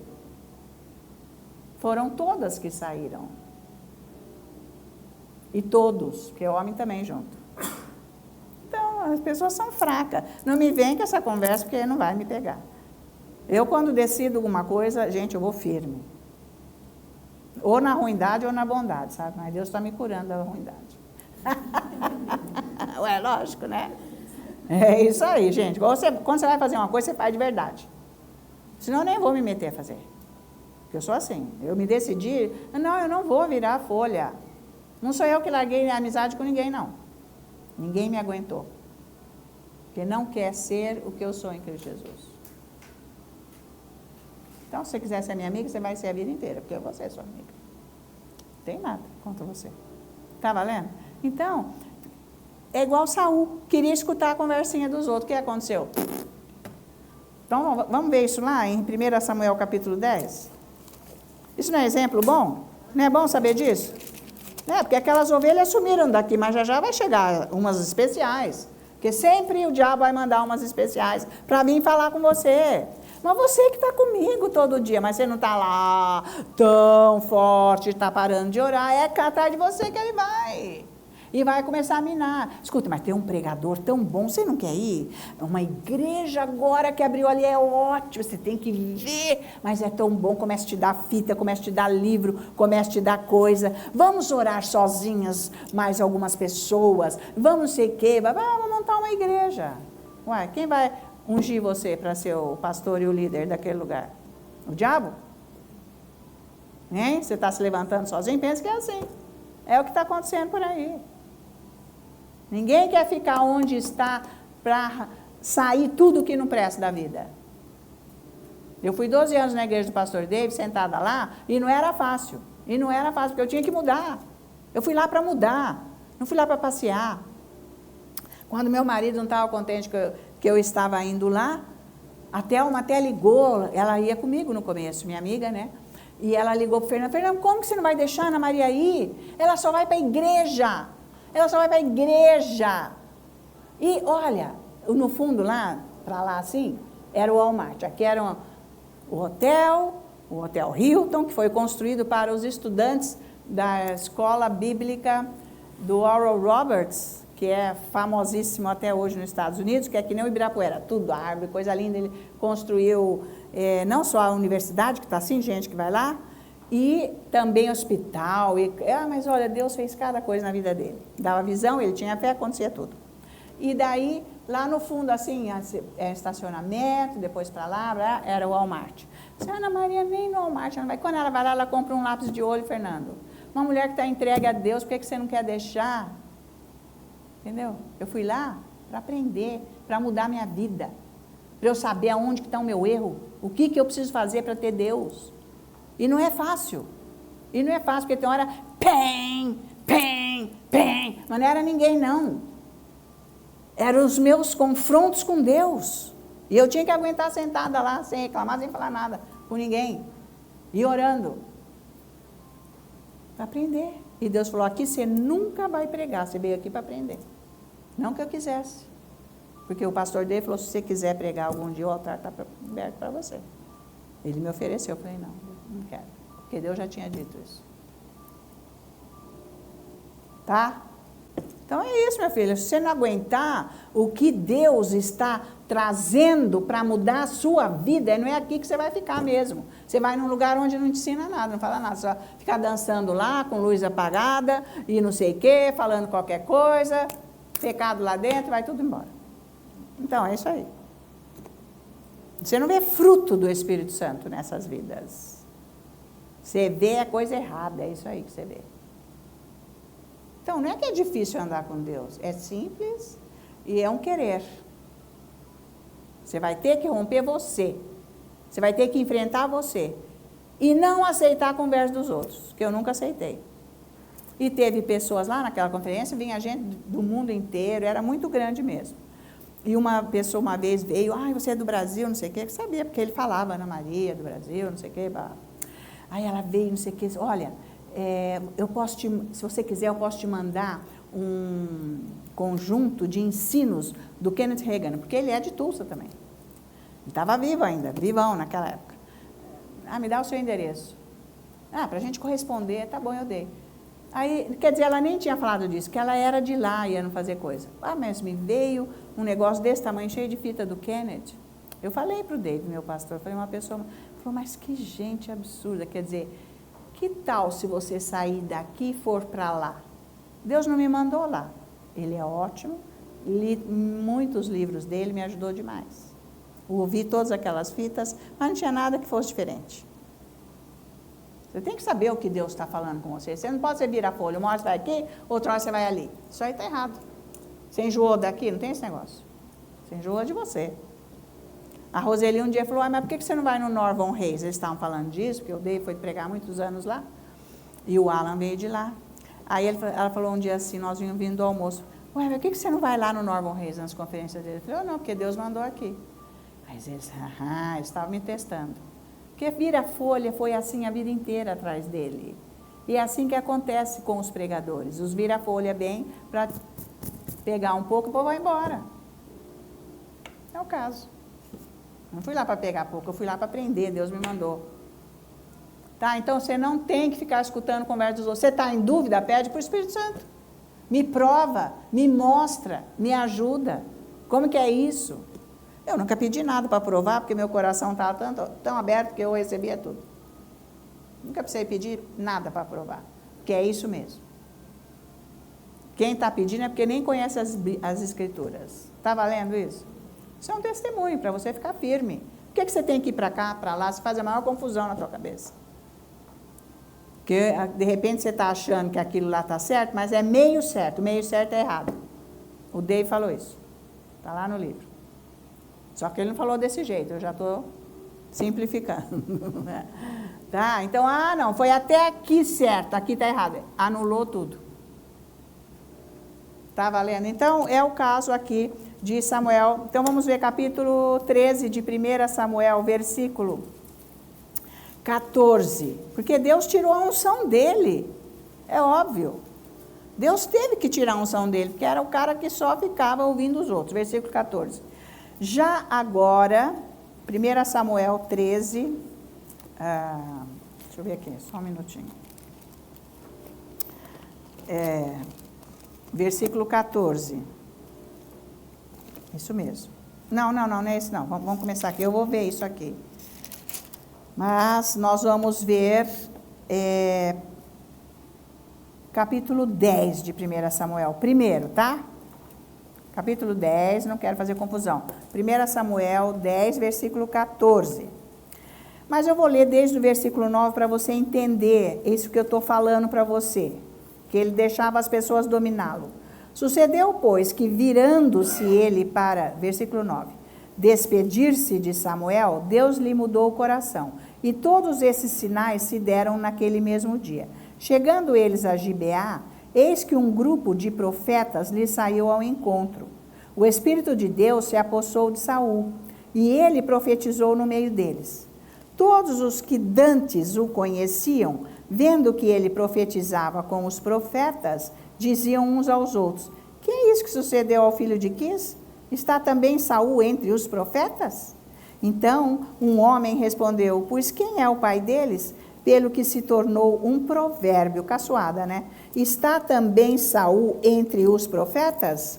Foram todas que saíram. E todos, porque o homem também junto. Então, as pessoas são fracas. Não me vem com essa conversa, porque não vai me pegar. Eu, quando decido alguma coisa, gente, eu vou firme. Ou na ruindade ou na bondade, sabe? Mas Deus está me curando da ruindade. Ué, lógico, né? É isso aí, gente. Quando você vai fazer uma coisa, você faz de verdade. Senão eu nem vou me meter a fazer. Porque eu sou assim. Eu me decidi, eu não vou virar folha. Não sou eu que larguei a amizade com ninguém, não. Ninguém me aguentou. Porque não quer ser o que eu sou em Cristo Jesus. Então, se você quiser ser minha amiga, você vai ser a vida inteira, porque eu vou ser sua amiga. Não tem nada contra você. Tá valendo? Então, é igual Saul. Queria escutar a conversinha dos outros. O que aconteceu? Então, vamos ver isso lá em 1 Samuel capítulo 10? Isso não é exemplo bom? Não é bom saber disso? Porque aquelas ovelhas sumiram daqui, mas já vai chegar umas especiais. Porque sempre o diabo vai mandar umas especiais para vir falar com você. Mas você que está comigo todo dia, mas você não está lá tão forte, está parando de orar, é atrás de você que ele vai. E vai começar a minar. Escuta, mas tem um pregador tão bom, você não quer ir? Uma igreja agora que abriu ali é ótimo, você tem que ver, mas é tão bom, começa a te dar fita, começa a te dar livro, começa a te dar coisa. Vamos orar sozinhas, mais algumas pessoas, vamos sei o quê, vamos montar uma igreja. Ué, quem vai ungir você para ser o pastor e o líder daquele lugar? O diabo? Hein? Você está se levantando sozinho? Pensa que é assim. É o que está acontecendo por aí. Ninguém quer ficar onde está para sair tudo que não presta da vida. Eu fui 12 anos na igreja do pastor David, sentada lá, e não era fácil. E não era fácil, porque eu tinha que mudar. Eu fui lá para mudar, não fui lá para passear. Quando meu marido não estava contente que eu estava indo lá, a Thelma até ligou, ela ia comigo no começo, minha amiga, né? E ela ligou para o Fernando, Fernando, como que você não vai deixar a Ana Maria ir? Ela só vai para a igreja, ela só vai para a igreja. E olha, no fundo lá, para lá assim, era o Walmart, aqui era o Hotel Hilton, que foi construído para os estudantes da escola bíblica do Oral Roberts, que é famosíssimo até hoje nos Estados Unidos, que é que nem o Ibirapuera, tudo árvore, coisa linda. Ele construiu não só a universidade, que está assim, gente que vai lá, e também hospital. Mas olha, Deus fez cada coisa na vida dele. Dava visão, ele tinha fé, acontecia tudo. E daí, lá no fundo, assim, estacionamento, depois para lá, era o Walmart. A Ana Maria nem no Walmart, ela vai. Quando ela vai lá, ela compra um lápis de olho, Fernando. Uma mulher que está entregue a Deus, por que você não quer deixar? Entendeu? Eu fui lá para aprender, para mudar minha vida, para eu saber aonde que está o meu erro, o que eu preciso fazer para ter Deus. E não é fácil. E não é fácil, porque tem hora, mas não era ninguém, não. Eram os meus confrontos com Deus. E eu tinha que aguentar sentada lá, sem reclamar, sem falar nada com ninguém. E orando. Para aprender. E Deus falou, aqui você nunca vai pregar, você veio aqui para aprender. Não que eu quisesse. Porque o pastor dele falou, se você quiser pregar algum dia, o altar está aberto para você. Ele me ofereceu, eu falei, não quero. Porque Deus já tinha dito isso. Tá? Então é isso, minha filha. Se você não aguentar o que Deus está trazendo para mudar a sua vida, não é aqui que você vai ficar mesmo. Você vai num lugar onde não te ensina nada, não fala nada. Só ficar dançando lá, com luz apagada, e não sei o quê, falando qualquer coisa, pecado lá dentro, vai tudo embora. Então, é isso aí. Você não vê fruto do Espírito Santo nessas vidas. Você vê a coisa errada, é isso aí que você vê. Então, não é que é difícil andar com Deus, é simples e é um querer. Você vai ter que romper você, você vai ter que enfrentar você e não aceitar a conversa dos outros, que eu nunca aceitei. E teve pessoas lá naquela conferência, vinha gente do mundo inteiro, era muito grande mesmo. E uma pessoa uma vez veio, você é do Brasil, não sei o quê, eu sabia, porque ele falava, Ana Maria, do Brasil, não sei o quê. Aí ela veio, não sei o quê, olha... se você quiser, eu posso te mandar um conjunto de ensinos do Kenneth Hagin, porque ele é de Tulsa também. Ele estava vivo ainda, vivão naquela época. Me dá o seu endereço. Para a gente corresponder, tá bom, eu dei. Aí, quer dizer, ela nem tinha falado disso, que ela era de lá, ia não fazer coisa. Mas me veio um negócio desse tamanho, cheio de fita do Kenneth. Eu falei para o David, meu pastor, falei, uma pessoa falou, mas que gente absurda, quer dizer... Que tal se você sair daqui e for para lá? Deus não me mandou lá. Ele é ótimo, li muitos livros dele, me ajudou demais. Ouvi todas aquelas fitas, mas não tinha nada que fosse diferente. Você tem que saber o que Deus está falando com você. Você não pode virar a folha, uma hora você vai aqui, outra hora você vai ali. Isso aí está errado. Você enjoou daqui? Não tem esse negócio. Você enjoou de você. A Roseli um dia falou, mas por que você não vai no Norman Reis? Eles estavam falando disso, porque o Dave foi pregar muitos anos lá, e o Alan veio de lá. Aí ela falou um dia assim, nós vínhamos vindo do almoço, mas por que você não vai lá no Norman Reis, nas conferências dele? Eu falei, não, porque Deus mandou aqui. Aí eles estavam me testando. Porque vira folha foi assim a vida inteira atrás dele. E é assim que acontece com os pregadores. Os vira-folha vêm para pegar um pouco e o povo vai embora. É o caso. Não fui lá para pegar pouco, eu fui lá para aprender, Deus me mandou. Tá? Então, você não tem que ficar escutando conversa dos outros. Você está em dúvida, pede para o Espírito Santo. Me prova, me mostra, me ajuda. Como que é isso? Eu nunca pedi nada para provar, porque meu coração estava tão aberto que eu recebia tudo. Nunca precisei pedir nada para provar, porque é isso mesmo. Quem está pedindo é porque nem conhece as Escrituras. Está valendo isso? Isso é um testemunho para você ficar firme. Por que você tem que ir para cá, para lá? Você faz a maior confusão na tua cabeça. Porque, de repente, você está achando que aquilo lá está certo, mas é meio certo é errado. O Dave falou isso. Está lá no livro. Só que ele não falou desse jeito, eu já estou simplificando. Tá? Então, não, foi até aqui certo, aqui está errado. Anulou tudo. Tá valendo? Então, é o caso aqui de Samuel. Então, vamos ver capítulo 13 de 1 Samuel, versículo 14. Porque Deus tirou a unção dele. É óbvio. Deus teve que tirar a unção dele, porque era o cara que só ficava ouvindo os outros. Versículo 14. Já agora, 1 Samuel 13, deixa eu ver aqui, só um minutinho. Versículo 14. Isso mesmo. Não é esse não. Vamos começar aqui. Eu vou ver isso aqui. Mas nós vamos ver capítulo 10 de 1 Samuel. Primeiro, tá? Capítulo 10, não quero fazer confusão. 1 Samuel 10, versículo 14. Mas eu vou ler desde o versículo 9 para você entender isso que eu estou falando para você. Que ele deixava as pessoas dominá-lo. Sucedeu, pois, que virando-se ele para, versículo 9, despedir-se de Samuel, Deus lhe mudou o coração. E todos esses sinais se deram naquele mesmo dia. Chegando eles a Gibeá, eis que um grupo de profetas lhe saiu ao encontro. O Espírito de Deus se apossou de Saul, e ele profetizou no meio deles. Todos os que dantes o conheciam, vendo que ele profetizava com os profetas, diziam uns aos outros: que é isso que sucedeu ao filho de Quis? Está também Saul entre os profetas? Então um homem respondeu: pois quem é o pai deles? Pelo que se tornou um provérbio, caçoada, né? Está também Saul entre os profetas?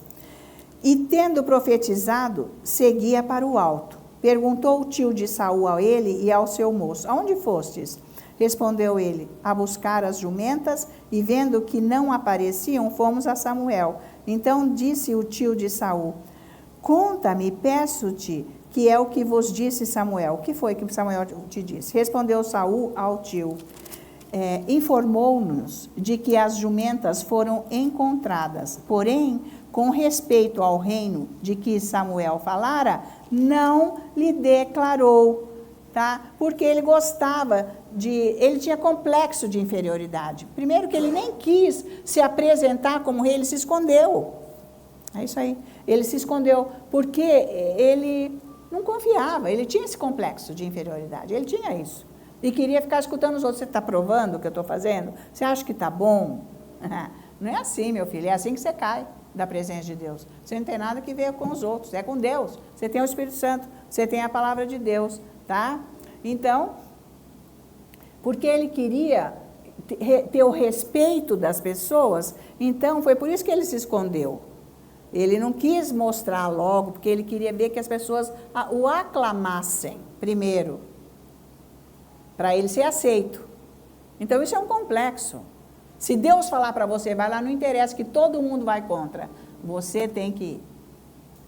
E tendo profetizado, seguia para o alto. Perguntou o tio de Saul a ele e ao seu moço: aonde fostes? Respondeu ele: a buscar as jumentas, e vendo que não apareciam, fomos a Samuel. Então disse o tio de Saul: conta-me, peço-te, que é o que vos disse Samuel. O que foi que Samuel te disse? Respondeu Saul ao tio: informou-nos de que as jumentas foram encontradas, porém, com respeito ao reino de que Samuel falara, não lhe declarou, tá? Porque ele gostava ele tinha complexo de inferioridade. Primeiro que ele nem quis se apresentar como rei, ele se escondeu. É isso aí. Ele se escondeu porque ele não confiava, ele tinha esse complexo de inferioridade, ele tinha isso. E queria ficar escutando os outros. Você está provando o que eu estou fazendo? Você acha que está bom? Não é assim, meu filho, é assim que você cai da presença de Deus. Você não tem nada que ver com os outros, é com Deus. Você tem o Espírito Santo, você tem a palavra de Deus, tá? Então, porque ele queria ter o respeito das pessoas, então foi por isso que ele se escondeu. Ele não quis mostrar logo, porque ele queria ver que as pessoas o aclamassem primeiro, para ele ser aceito. Então isso é um complexo. Se Deus falar para você, vai lá, não interessa que todo mundo vai contra. Você tem que ir.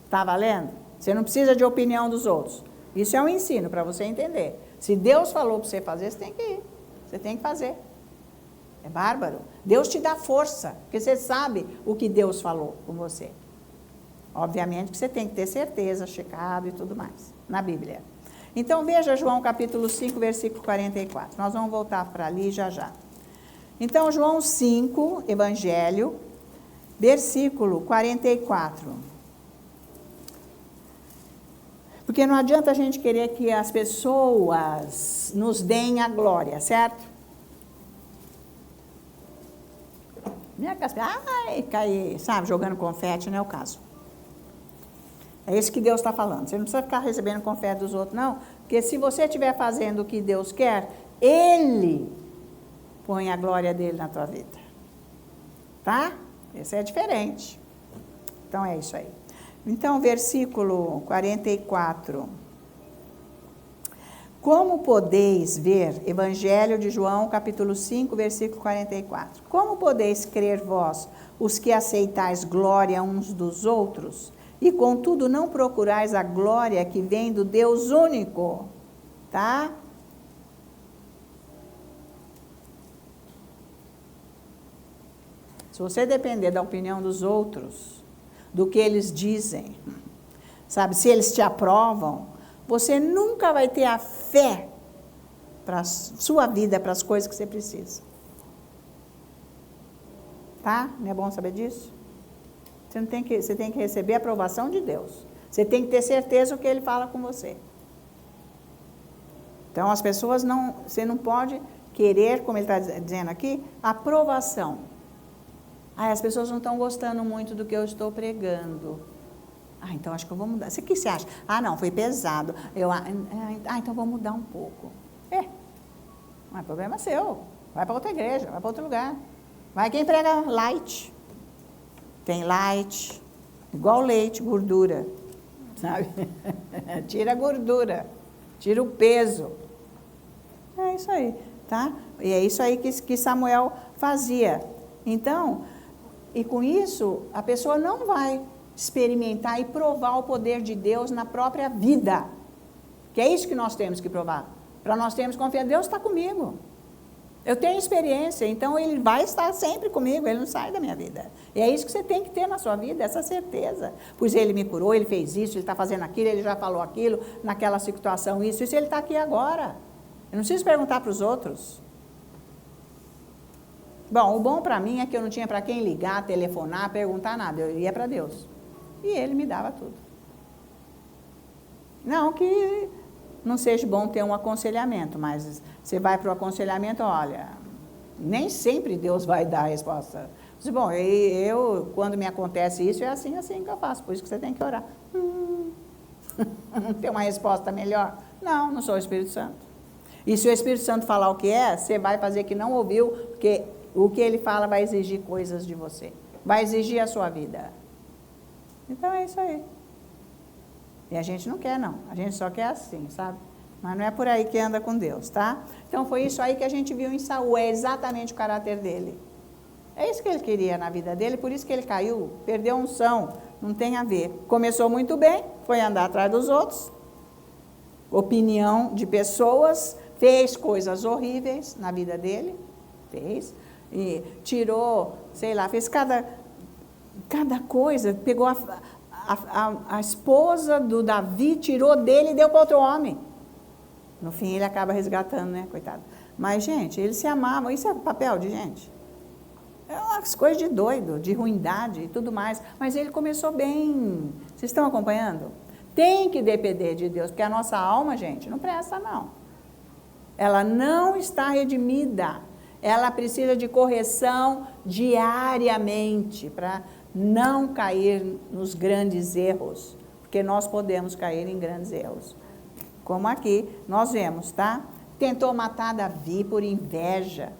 Está valendo? Você não precisa de opinião dos outros. Isso é um ensino para você entender. Se Deus falou para você fazer, você tem que ir. Você tem que fazer. É bárbaro. Deus te dá força, porque você sabe o que Deus falou com você. Obviamente que você tem que ter certeza, checado e tudo mais, na Bíblia. Então veja João capítulo 5, versículo 44. Nós vamos voltar para ali já já. Então, João 5, Evangelho, versículo 44. Porque não adianta a gente querer que as pessoas nos deem a glória, certo? Cai, sabe, jogando confete, não é o caso. É isso que Deus está falando. Você não precisa ficar recebendo confete dos outros, não. Porque se você estiver fazendo o que Deus quer, Ele põe a glória dele na tua vida. Tá? Esse é diferente. Então é isso aí. Então, versículo 44. Como podeis ver, Evangelho de João, capítulo 5, versículo 44. Como podeis crer vós, os que aceitais glória uns dos outros, e contudo não procurais a glória que vem do Deus único? Tá? Se você depender da opinião dos outros, do que eles dizem. Sabe, se eles te aprovam, você nunca vai ter a fé para a sua vida, para as coisas que você precisa. Tá? Não é bom saber disso? Você tem que receber a aprovação de Deus. Você tem que ter certeza do que Ele fala com você. Então, as pessoas não... Você não pode querer, como ele está dizendo aqui, aprovação. As pessoas não estão gostando muito do que eu estou pregando. Então acho que eu vou mudar. O que você acha? Não, foi pesado. Então vou mudar um pouco. Não é problema seu. Vai para outra igreja, vai para outro lugar. Vai quem prega light. Tem light, igual leite, gordura. Sabe? Tira a gordura, tira o peso. É isso aí, tá? E é isso aí que Samuel fazia. Então, e com isso, a pessoa não vai experimentar e provar o poder de Deus na própria vida. Que é isso que nós temos que provar. Para nós termos confiança, Deus está comigo. Eu tenho experiência, então Ele vai estar sempre comigo, Ele não sai da minha vida. E é isso que você tem que ter na sua vida, essa certeza. Pois Ele me curou, Ele fez isso, Ele está fazendo aquilo, Ele já falou aquilo, naquela situação, isso, Ele está aqui agora. Eu não preciso perguntar para os outros. Bom, o bom para mim é que eu não tinha para quem ligar, telefonar, perguntar nada, eu ia para Deus. E Ele me dava tudo. Não que não seja bom ter um aconselhamento, mas você vai para o aconselhamento, olha, nem sempre Deus vai dar a resposta. Você diz, bom, quando me acontece isso, é assim que eu faço, por isso que você tem que orar. Não tem uma resposta melhor? Não sou o Espírito Santo. E se o Espírito Santo falar o que é, você vai fazer que não ouviu, porque o que ele fala vai exigir coisas de você. Vai exigir a sua vida. Então é isso aí. E a gente não quer, não. A gente só quer assim, sabe? Mas não é por aí que anda com Deus, tá? Então foi isso aí que a gente viu em Saul. É exatamente o caráter dele. É isso que ele queria na vida dele, por isso que ele caiu, perdeu a unção. Não tem a ver. Começou muito bem, foi andar atrás dos outros. Opinião de pessoas, fez coisas horríveis na vida dele. Fez. E tirou, sei lá, fez cada coisa. Pegou a esposa do Davi, tirou dele e deu para outro homem. No fim ele acaba resgatando, né, coitado. Mas, gente, eles se amavam. Isso é papel de gente. É umas coisas de doido, de ruindade e tudo mais. Mas ele começou bem. Vocês estão acompanhando? Tem que depender de Deus, porque a nossa alma, gente, não presta, não. Ela não está redimida. Ela precisa de correção diariamente para não cair nos grandes erros, porque nós podemos cair em grandes erros. Como aqui nós vemos, tá? Tentou matar Davi por inveja,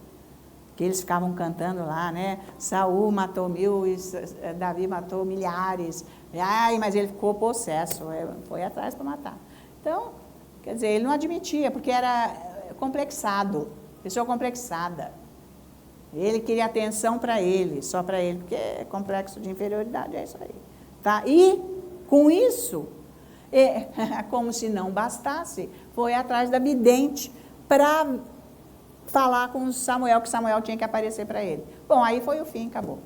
que eles ficavam cantando lá, né? Saul matou 1000 e Davi matou milhares. Mas ele ficou possesso, foi atrás para matar. Então, quer dizer, ele não admitia, porque era complexado, pessoa complexada. Ele queria atenção para ele, só para ele, porque é complexo de inferioridade, é isso aí. Tá? E, com isso, como se não bastasse, foi atrás da vidente para falar com Samuel, que Samuel tinha que aparecer para ele. Bom, aí foi o fim, acabou.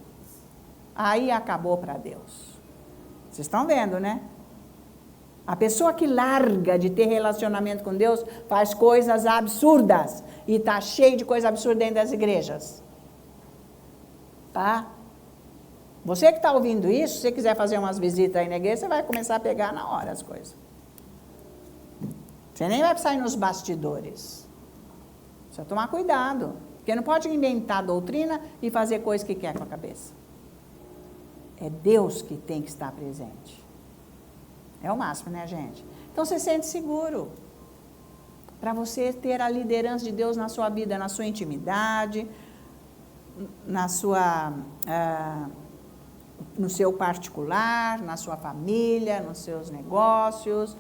Aí acabou para Deus. Vocês estão vendo, né? A pessoa que larga de ter relacionamento com Deus faz coisas absurdas. E está cheio de coisa absurda dentro das igrejas. Tá? Você que está ouvindo isso, se você quiser fazer umas visitas aí na igreja, você vai começar a pegar na hora as coisas. Você nem vai sair nos bastidores. Precisa tomar cuidado. Porque não pode inventar doutrina e fazer coisa que quer com a cabeça. É Deus que tem que estar presente. É o máximo, né, gente? Então, você se sente seguro. Para você ter a liderança de Deus na sua vida, na sua intimidade, no seu particular, na sua família, nos seus negócios,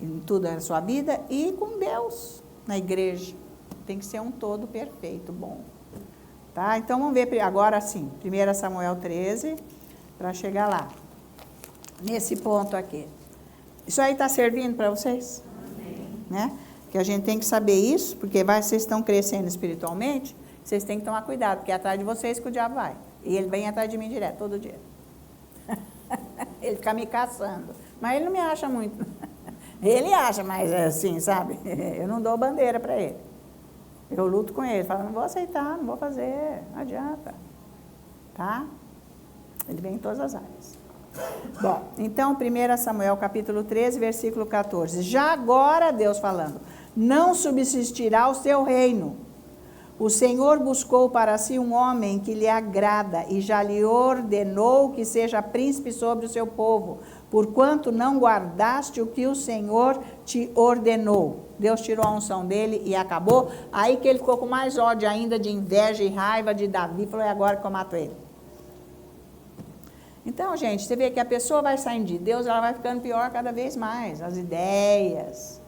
em tudo na sua vida e com Deus, na igreja. Tem que ser um todo perfeito, bom. Tá? Então, vamos ver agora sim, 1 Samuel 13, para chegar lá. Nesse ponto aqui. Isso aí está servindo para vocês? Amém. Né? Que a gente tem que saber isso, porque vocês estão crescendo espiritualmente, vocês têm que tomar cuidado, porque é atrás de vocês que o diabo vai. E ele vem atrás de mim direto, todo dia. Ele fica me caçando. Mas ele não me acha muito. Ele acha, mas é assim, sabe? Eu não dou bandeira para ele. Eu luto com ele, falo, não vou aceitar, não vou fazer, não adianta. Tá? Ele vem em todas as áreas. Bom, então 1 Samuel capítulo 13, versículo 14. Já agora, Deus falando, não subsistirá o seu reino. O Senhor buscou para si um homem que lhe agrada e já lhe ordenou que seja príncipe sobre o seu povo, porquanto não guardaste o que o Senhor te ordenou. Deus tirou a unção dele e acabou. Aí que ele ficou com mais ódio ainda, de inveja e raiva de Davi, falou, é agora que eu mato ele. Então, gente, você vê que a pessoa vai saindo de Deus, ela vai ficando pior cada vez mais. As ideias,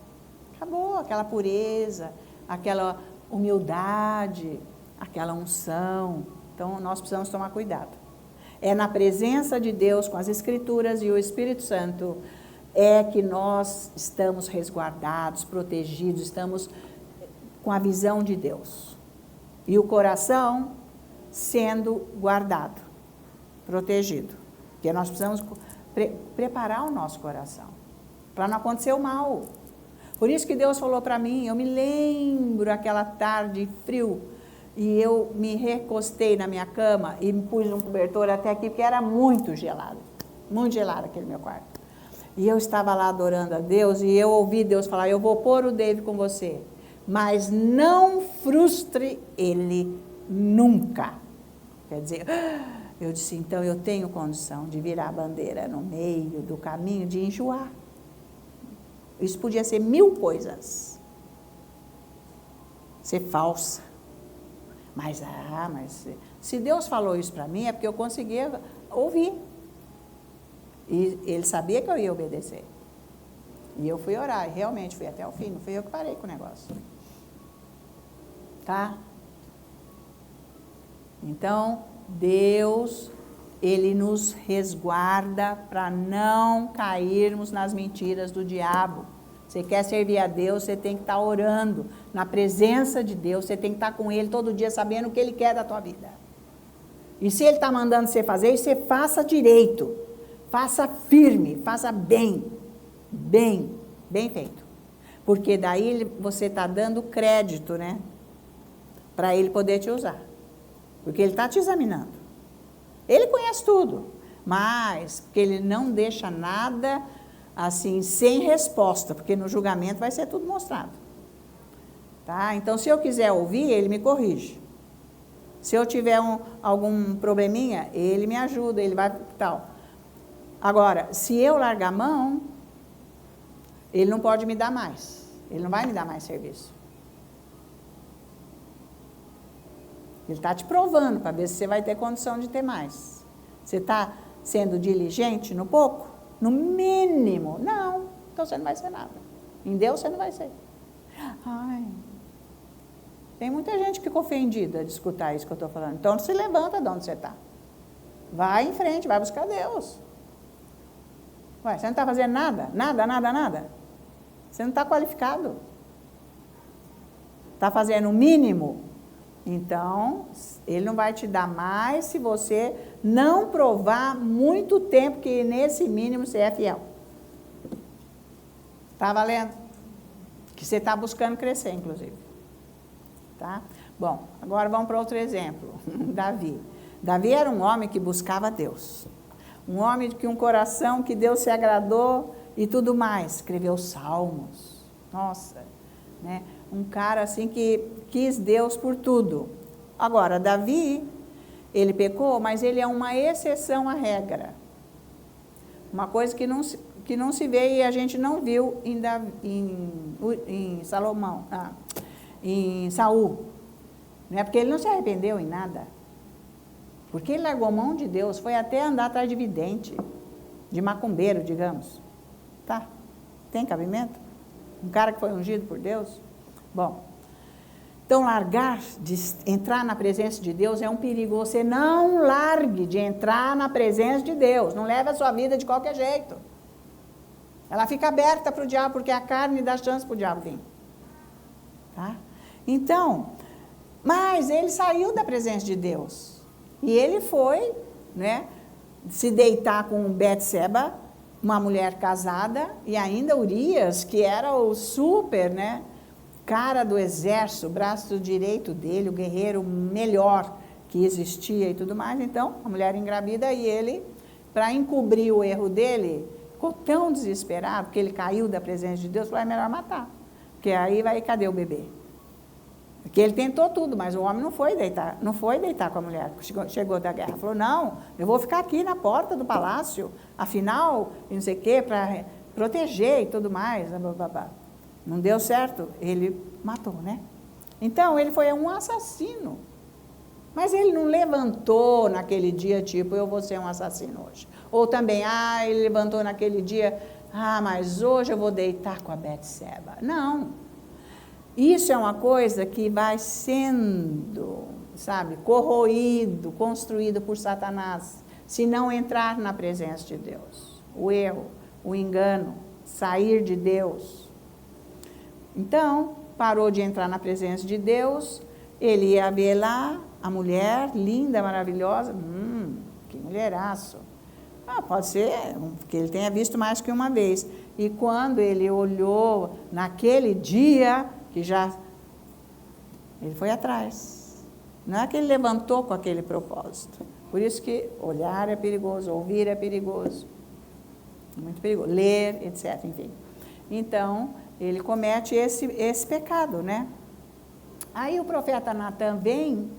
acabou aquela pureza, aquela humildade, aquela unção. Então, nós precisamos tomar cuidado. É na presença de Deus, com as Escrituras e o Espírito Santo, é que nós estamos resguardados, protegidos, estamos com a visão de Deus. E o coração sendo guardado, protegido. Porque nós precisamos preparar o nosso coração, para não acontecer o mal. Por isso que Deus falou para mim, eu me lembro aquela tarde frio, e eu me recostei na minha cama e me pus um cobertor até aqui, porque era muito gelado aquele meu quarto. E eu estava lá adorando a Deus, e eu ouvi Deus falar, eu vou pôr o David com você, mas não frustre ele nunca. Quer dizer, eu disse, então eu tenho condição de virar a bandeira no meio do caminho, de enjoar. Isso podia ser 1000 coisas. Ser falsa. Mas se Deus falou isso para mim, é porque eu conseguia ouvir. E ele sabia que eu ia obedecer. E eu fui orar, e realmente fui até o fim, não fui eu que parei com o negócio. Tá? Então, Deus, Ele nos resguarda para não cairmos nas mentiras do diabo. Você quer servir a Deus, você tem que estar orando na presença de Deus, você tem que estar com Ele todo dia, sabendo o que Ele quer da tua vida. E se Ele está mandando você fazer isso, você faça direito, faça firme, faça bem feito. Porque daí você está dando crédito, né? Para Ele poder te usar. Porque Ele está te examinando. Ele conhece tudo, mas porque Ele não deixa nada assim, sem resposta, porque no julgamento vai ser tudo mostrado. Tá? Então, se eu quiser ouvir, Ele me corrige. Se eu tiver algum probleminha, Ele me ajuda, Ele vai tal. Agora, se eu largar a mão, Ele não pode me dar mais. Ele não vai me dar mais serviço. Ele está te provando para ver se você vai ter condição de ter mais. Você está sendo diligente no pouco? No mínimo. Não, então você não vai ser nada. Em Deus você não vai ser. Ai, tem muita gente que fica ofendida de escutar isso que eu estou falando. Então se levanta de onde você está. Vai em frente, vai buscar Deus. Ué, você não está fazendo nada? Nada? Você não está qualificado. Está fazendo o mínimo? Então, Ele não vai te dar mais se você não provar muito tempo que nesse mínimo você é fiel. Tá valendo? Que você está buscando crescer, inclusive. Tá? Bom, agora vamos para outro exemplo. Davi. Davi era um homem que buscava Deus. Um homem que um coração que Deus se agradou e tudo mais. Escreveu salmos. Nossa, né? Um cara assim que quis Deus por tudo. Agora, Davi, ele pecou, mas ele é uma exceção à regra. Uma coisa que não se vê e a gente não viu em Salomão, em Saul. Não é porque ele não se arrependeu em nada. Porque ele largou mão de Deus, foi até andar atrás de vidente, de macumbeiro, digamos. Tá? Tem cabimento? Um cara que foi ungido por Deus? Bom, então largar de entrar na presença de Deus é um perigo. Você não largue de entrar na presença de Deus. Não leve a sua vida de qualquer jeito. Ela fica aberta para o diabo, porque a carne dá chance para o diabo vir. Tá? Então, mas ele saiu da presença de Deus. E ele foi, né, se deitar com Betseba, uma mulher casada, e ainda Urias, que era o super, né, cara do exército, braço direito dele, o guerreiro melhor que existia e tudo mais. Então, a mulher engravida e ele, para encobrir o erro dele, ficou tão desesperado, porque ele caiu da presença de Deus, falou, é melhor matar, porque aí vai, cadê o bebê? Porque ele tentou tudo, mas o homem não foi deitar com a mulher, chegou da guerra. Falou, não, eu vou ficar aqui na porta do palácio, afinal, não sei o quê, para proteger e tudo mais. Não deu certo, ele matou, né? Então, ele foi um assassino. Mas ele não levantou naquele dia, tipo, eu vou ser um assassino hoje. Ou também, ele levantou naquele dia, mas hoje eu vou deitar com a Betseba. Não. Isso é uma coisa que vai sendo, sabe, corroído, construído por Satanás, se não entrar na presença de Deus. O erro, o engano, sair de Deus. Então, parou de entrar na presença de Deus, ele ia ver lá a mulher linda, maravilhosa, que mulheraço. Pode ser que ele tenha visto mais que uma vez. E quando ele olhou naquele dia, que já ele foi atrás. Não é que ele levantou com aquele propósito. Por isso que olhar é perigoso, ouvir é perigoso. Muito perigoso. Ler, etc. Enfim. Então, ele comete esse pecado, né? Aí o profeta Natan vem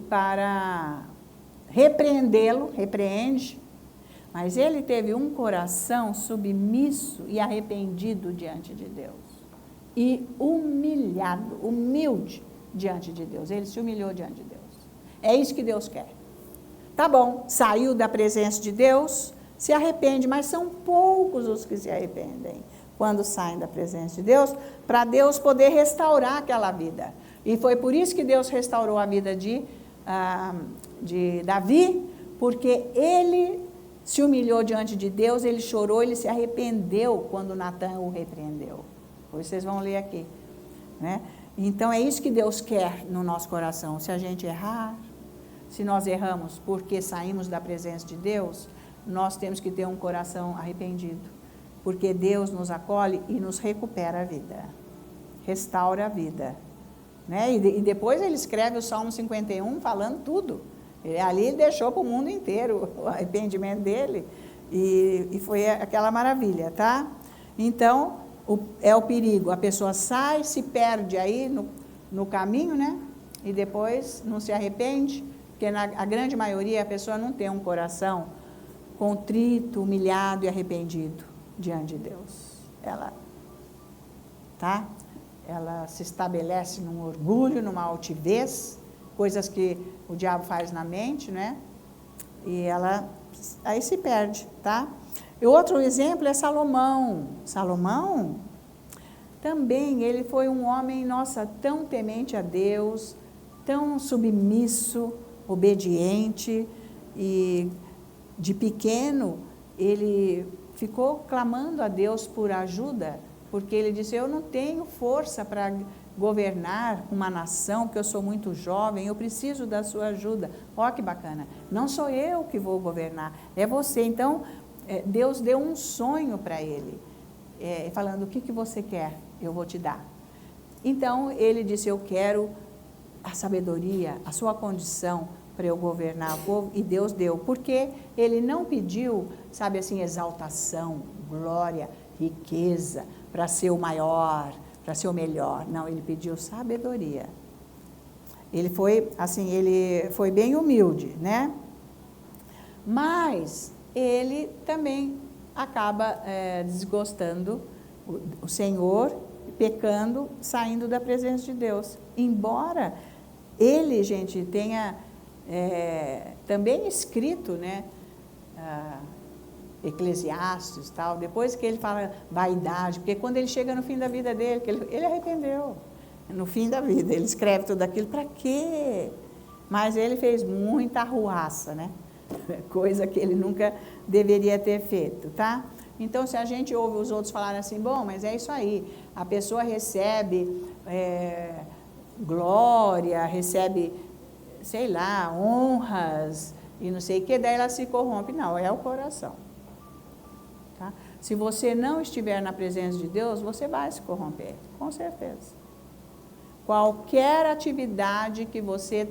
para repreendê-lo, repreende, mas ele teve um coração submisso e arrependido diante de Deus. E humilhado, humilde diante de Deus. Ele se humilhou diante de Deus. É isso que Deus quer. Tá bom, saiu da presença de Deus, se arrepende, mas são poucos os que se arrependem quando saem da presença de Deus, para Deus poder restaurar aquela vida. E foi por isso que Deus restaurou a vida de Davi, porque ele se humilhou diante de Deus, ele chorou, ele se arrependeu quando Natan o repreendeu. Depois vocês vão ler aqui, né? Então é isso que Deus quer no nosso coração. Se a gente errar, se nós erramos porque saímos da presença de Deus, nós temos que ter um coração arrependido, porque Deus nos acolhe e nos recupera a vida, restaura a vida, né? E depois ele escreve o Salmo 51 falando tudo. Ali ele deixou para o mundo inteiro o arrependimento dele e foi aquela maravilha, tá? Então é o perigo, a pessoa sai, se perde aí no caminho, né? E depois não se arrepende, porque a grande maioria a pessoa não tem um coração contrito, humilhado e arrependido diante de Deus. Ela se estabelece num orgulho, numa altivez, coisas que o diabo faz na mente, né? E ela aí se perde, tá? E outro exemplo é Salomão. Salomão também, ele foi um homem, tão temente a Deus, tão submisso, obediente, e de pequeno ele ficou clamando a Deus por ajuda, porque ele disse, eu não tenho força para governar uma nação, porque eu sou muito jovem, eu preciso da sua ajuda. Ó, que bacana, não sou eu que vou governar, é você. Então, Deus deu um sonho para ele, falando, o que você quer? Eu vou te dar. Então, ele disse, eu quero a sabedoria, a sua condição para eu governar o povo, e Deus deu, porque ele não pediu, sabe assim, exaltação, glória, riqueza, para ser o maior, para ser o melhor. Não, ele pediu sabedoria. Ele foi, assim, ele foi bem humilde, né? Mas ele também acaba desgostando o Senhor, pecando, saindo da presença de Deus. Embora ele, gente, tenha também escrito, né, Eclesiastes, tal, depois que ele fala vaidade, porque quando ele chega no fim da vida dele, que ele arrependeu, no fim da vida, ele escreve tudo aquilo, para quê? Mas ele fez muita arruaça, né? Coisa que ele nunca deveria ter feito, tá? Então, se a gente ouve os outros falarem assim, bom, mas é isso aí, a pessoa recebe glória, recebe, sei lá, honras, e não sei o que, daí ela se corrompe. Não, é o coração. Tá? Se você não estiver na presença de Deus, você vai se corromper, com certeza. Qualquer atividade que você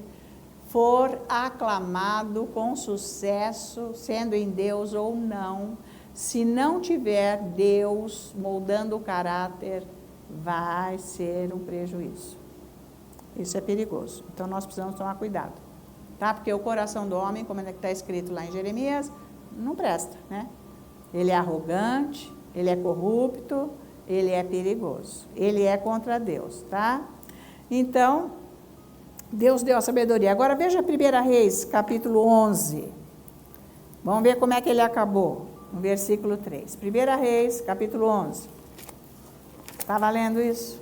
for aclamado com sucesso, sendo em Deus ou não, se não tiver Deus moldando o caráter, vai ser um prejuízo. Isso é perigoso. Então nós precisamos tomar cuidado, tá? Porque o coração do homem, como está escrito lá em Jeremias, não presta, né? Ele é arrogante, ele é corrupto, ele é perigoso. Ele é contra Deus, tá? Então, Deus deu a sabedoria. Agora veja 1 Reis, capítulo 11. Vamos ver como é que ele acabou. No versículo 3. 1 Reis, capítulo 11. Está valendo isso?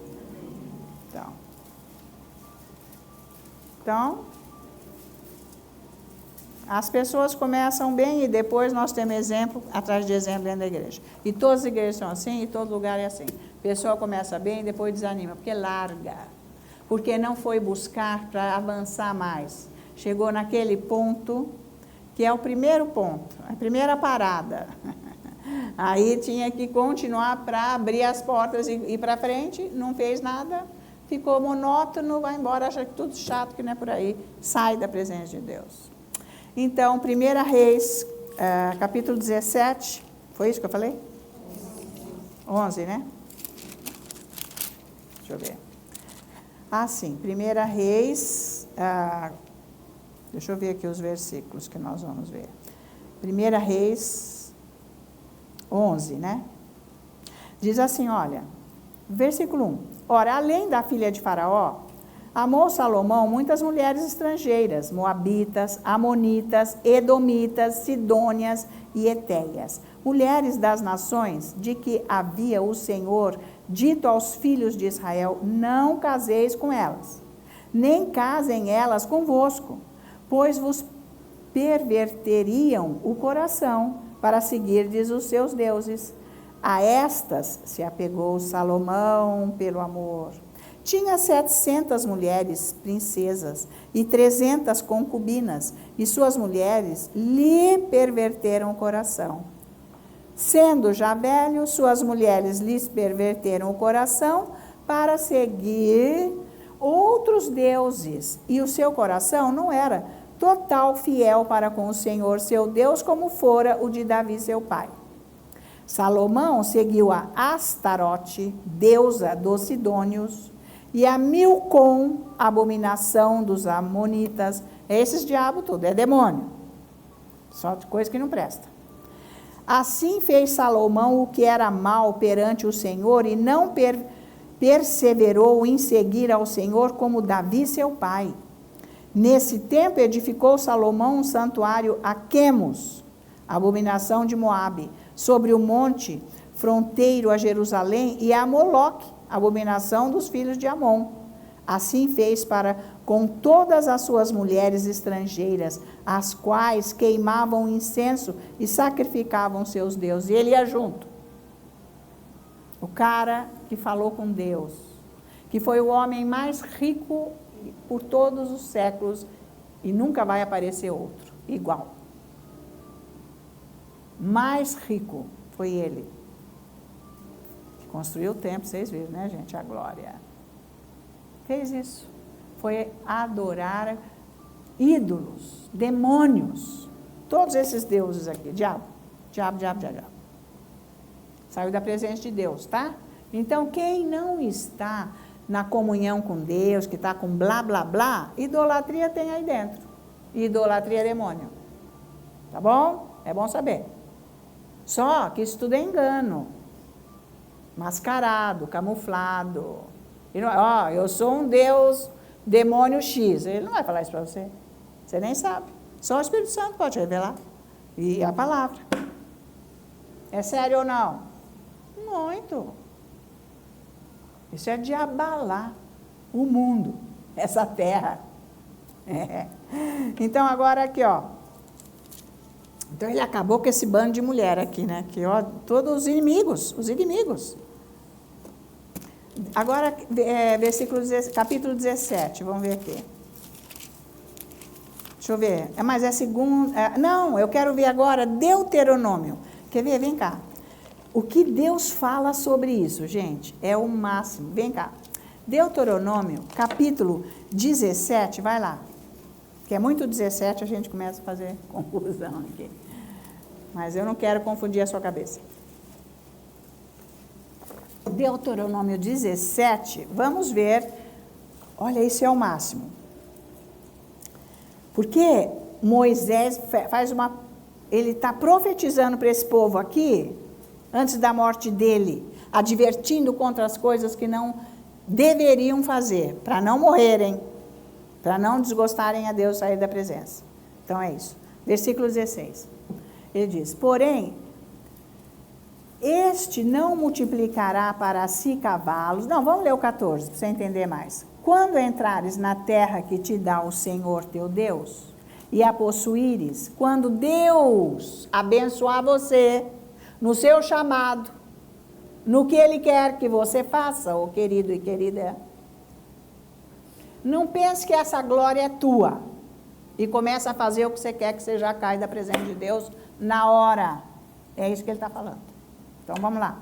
Então, as pessoas começam bem e depois nós temos exemplo, atrás de exemplo dentro da igreja. E todas as igrejas são assim e todo lugar é assim. A pessoa começa bem e depois desanima, porque larga. Porque não foi buscar para avançar mais. Chegou naquele ponto, que é o primeiro ponto, a primeira parada. Aí tinha que continuar para abrir as portas e ir para frente, não fez nada, ficou monótono, vai embora, acha que tudo chato, que não é por aí, sai da presença de Deus. Então, 1 Reis, capítulo 17, foi isso que eu falei? 11, né? Deixa eu ver. Ah, sim, 1 Reis, deixa eu ver aqui os versículos que nós vamos ver. 1 Reis 11, né? Diz assim, olha, versículo 1. Ora, além da filha de Faraó, amou Salomão muitas mulheres estrangeiras, moabitas, amonitas, edomitas, sidônias e etéias, mulheres das nações de que havia o Senhor dito aos filhos de Israel, não caseis com elas, nem casem elas convosco, pois vos perverteriam o coração para seguirdes os seus deuses. A estas se apegou Salomão pelo amor. Tinha 700 mulheres princesas e 300 concubinas, e suas mulheres lhe perverteram o coração. Sendo já velho, suas mulheres lhes perverteram o coração para seguir outros deuses, e o seu coração não era total fiel para com o Senhor seu Deus, como fora o de Davi seu pai. Salomão seguiu a Astarote, deusa dos sidônios, e a Milcom, abominação dos amonitas. Esses diabos tudo, é demônio. Só de coisa que não presta. Assim fez Salomão o que era mal perante o Senhor, e não perseverou em seguir ao Senhor como Davi seu pai. Nesse tempo edificou Salomão um santuário a Quemos, abominação de Moabe, sobre o monte fronteiro a Jerusalém, e a Moloque, abominação dos filhos de Amon. Assim fez para com todas as suas mulheres estrangeiras, as quais queimavam incenso e sacrificavam seus deuses. E ele ia junto. O cara que falou com Deus, que foi o homem mais rico por todos os séculos, e nunca vai aparecer outro igual. Mais rico foi ele. Que construiu o templo, vocês viram, né, gente? A glória. Fez isso. Foi adorar ídolos, demônios. Todos esses deuses aqui. Diabo. Saiu da presença de Deus, tá? Então, quem não está na comunhão com Deus, que está com blá, blá, blá, idolatria tem aí dentro. Idolatria é demônio. Tá bom? É bom saber. Só que isso tudo é engano. Mascarado, camuflado. Eu sou um Deus, demônio X. Ele não vai falar isso para você. Você nem sabe. Só o Espírito Santo pode revelar. E a palavra. É sério ou não? Muito. Isso é de abalar o mundo, essa terra. É. Então, agora aqui, ó. Então, ele acabou com esse bando de mulher aqui, né? Aqui, ó, todos os inimigos. Agora, capítulo 17, vamos ver aqui. Deixa eu ver. Mas é segundo. Não, eu quero ver agora Deuteronômio. Quer ver? Vem cá. O que Deus fala sobre isso, gente, é o máximo. Vem cá. Deuteronômio, capítulo 17, vai lá. Que é muito 17, a gente começa a fazer confusão aqui. Mas eu não quero confundir a sua cabeça. Deuteronômio 17, vamos ver. Olha, isso é o máximo. Porque Moisés ele está profetizando para esse povo aqui, antes da morte dele, advertindo contra as coisas que não deveriam fazer, para não morrerem, para não desgostarem a Deus, sair da presença. Então é isso. Versículo 16. Ele diz, porém, este não multiplicará para si cavalos. Não, vamos ler o 14, para você entender mais. Quando entrares na terra que te dá o Senhor teu Deus, e a possuíres, quando Deus abençoar você, no seu chamado, no que Ele quer que você faça, ô querido e querida, não pense que essa glória é tua, e começa a fazer o que você quer, que você já cai da presença de Deus na hora. É isso que ele está falando. Então, vamos lá.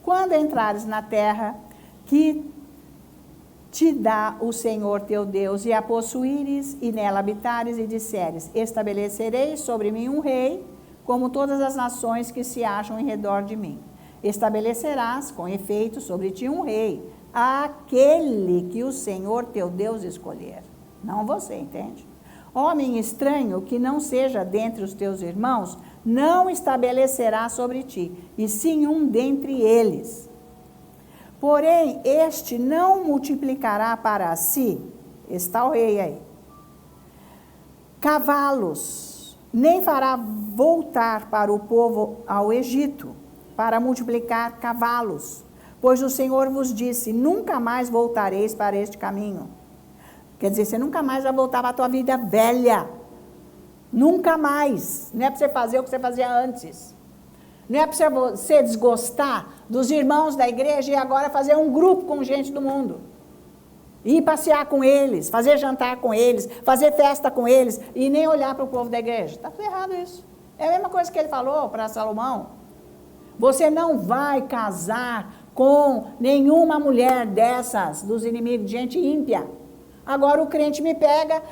Quando entrares na terra que te dá o Senhor teu Deus, e a possuíres, e nela habitares, e disseres, estabelecerei sobre mim um rei, como todas as nações que se acham em redor de mim. Estabelecerás, com efeito, sobre ti um rei, aquele que o Senhor teu Deus escolher. Não você, entende? Homem estranho que não seja dentre os teus irmãos, não estabelecerá sobre ti, e sim um dentre eles. Porém, este não multiplicará para si, está o rei aí, cavalos, nem fará voltar para o povo ao Egito, para multiplicar cavalos, pois o Senhor vos disse, nunca mais voltareis para este caminho. Quer dizer, você nunca mais vai voltar para a tua vida velha, nunca mais, não é para você fazer o que você fazia antes. Não é para você desgostar dos irmãos da igreja e agora fazer um grupo com gente do mundo. Ir passear com eles, fazer jantar com eles, fazer festa com eles e nem olhar para o povo da igreja. Está tudo errado isso. É a mesma coisa que ele falou para Salomão. Você não vai casar com nenhuma mulher dessas, dos inimigos, de gente ímpia. Agora o crente me pega,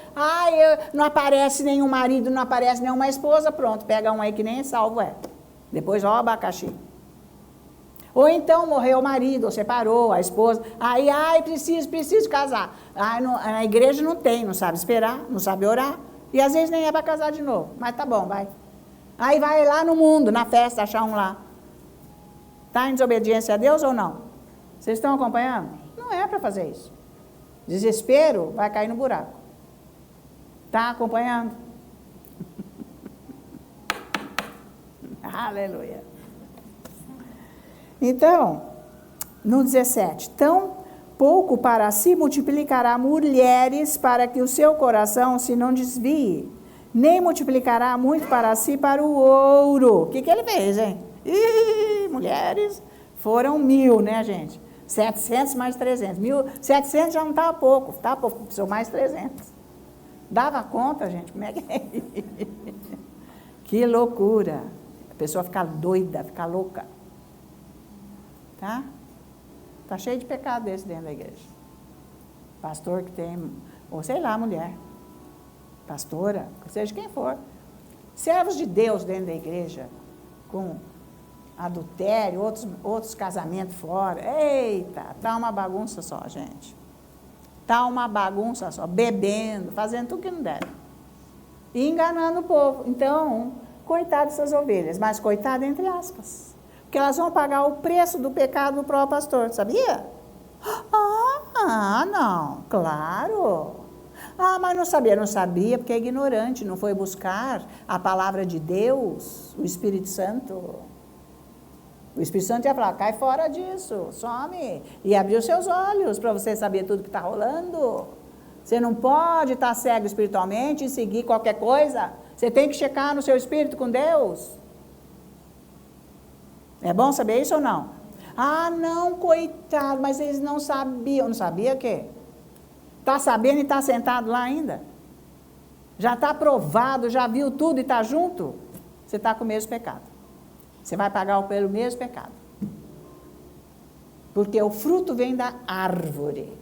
não aparece nenhum marido, não aparece nenhuma esposa, pronto, pega um aí que nem salvo é. Depois, ó, abacaxi. Ou então, morreu o marido, ou separou a esposa. Aí, preciso casar. A igreja não tem, não sabe esperar, não sabe orar. E às vezes nem é para casar de novo. Mas tá bom, vai. Aí vai lá no mundo, na festa, achar um lá. Está em desobediência a Deus ou não? Vocês estão acompanhando? Não é para fazer isso. Desespero vai cair no buraco. Está acompanhando? Aleluia. Então, no 17, tão pouco para si multiplicará mulheres para que o seu coração se não desvie, nem multiplicará muito para si para o ouro. O que ele fez, hein? Mulheres foram 1000, né, gente? 700 mais 300. 1.700 já não estava pouco, precisou mais 300. Dava conta, gente? Como é que é? Que loucura. A pessoa fica doida, fica louca. Tá? Tá cheio de pecado desse dentro da igreja. Pastor que tem, ou sei lá, mulher. Pastora, seja quem for. Servos de Deus dentro da igreja, com adultério, outros casamentos fora. Eita, tá uma bagunça só, gente. Tá uma bagunça só, bebendo, fazendo tudo que não deve. E enganando o povo. Então, coitado dessas ovelhas, mas coitado entre aspas. Porque elas vão pagar o preço do pecado do próprio pastor, sabia? Não, claro. Mas não sabia, porque é ignorante, não foi buscar a palavra de Deus, o Espírito Santo. O Espírito Santo ia falar, cai fora disso, some, e abrir os seus olhos para você saber tudo que está rolando. Você não pode estar cego espiritualmente e seguir qualquer coisa. Você tem que checar no seu espírito com Deus. É bom saber isso ou não? Não, coitado, mas eles não sabiam. Não sabia o quê? Está sabendo e está sentado lá ainda? já está provado, já viu tudo e está junto, você está com o mesmo pecado. Você vai pagar pelo mesmo pecado. Porque o fruto vem da árvore.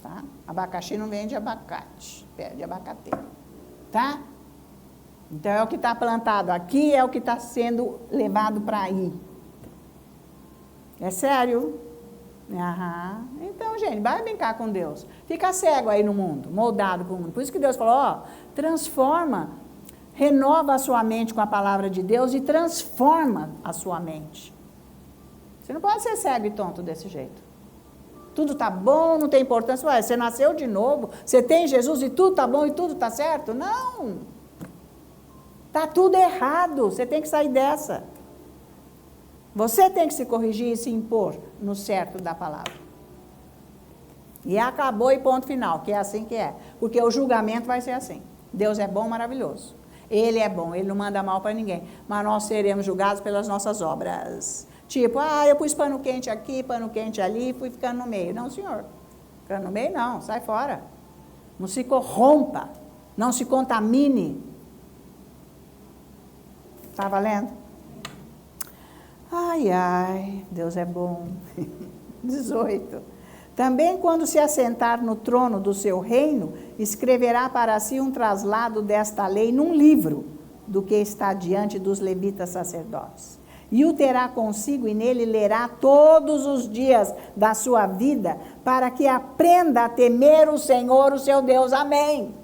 Tá? Abacaxi não vem de abacate, de abacateiro. Tá? Então é o que está plantado aqui, é o que está sendo levado para aí. É sério? Aham. Então, gente, vai brincar com Deus. Fica cego aí no mundo, moldado para o mundo. Por isso que Deus falou, ó, transforma, renova a sua mente com a palavra de Deus e transforma a sua mente. Você não pode ser cego e tonto desse jeito. Tudo está bom, não tem importância. Ué, você nasceu de novo, você tem Jesus e tudo está bom e tudo está certo? Não. Está tudo errado, você tem que sair dessa. Você tem que se corrigir e se impor no certo da palavra. E acabou e ponto final, que é assim que é. Porque o julgamento vai ser assim. Deus é bom, maravilhoso. Ele é bom, Ele não manda mal para ninguém. Mas nós seremos julgados pelas nossas obras. Tipo, eu pus pano quente aqui, pano quente ali, fui ficando no meio. Não, senhor. Ficando no meio, não. Sai fora. Não se corrompa. Não se contamine. Está valendo? Ai, ai, Deus é bom. 18. Também quando se assentar no trono do seu reino, escreverá para si um traslado desta lei num livro, do que está diante dos levitas sacerdotes. E o terá consigo e nele lerá todos os dias da sua vida, para que aprenda a temer o Senhor, o seu Deus. Amém.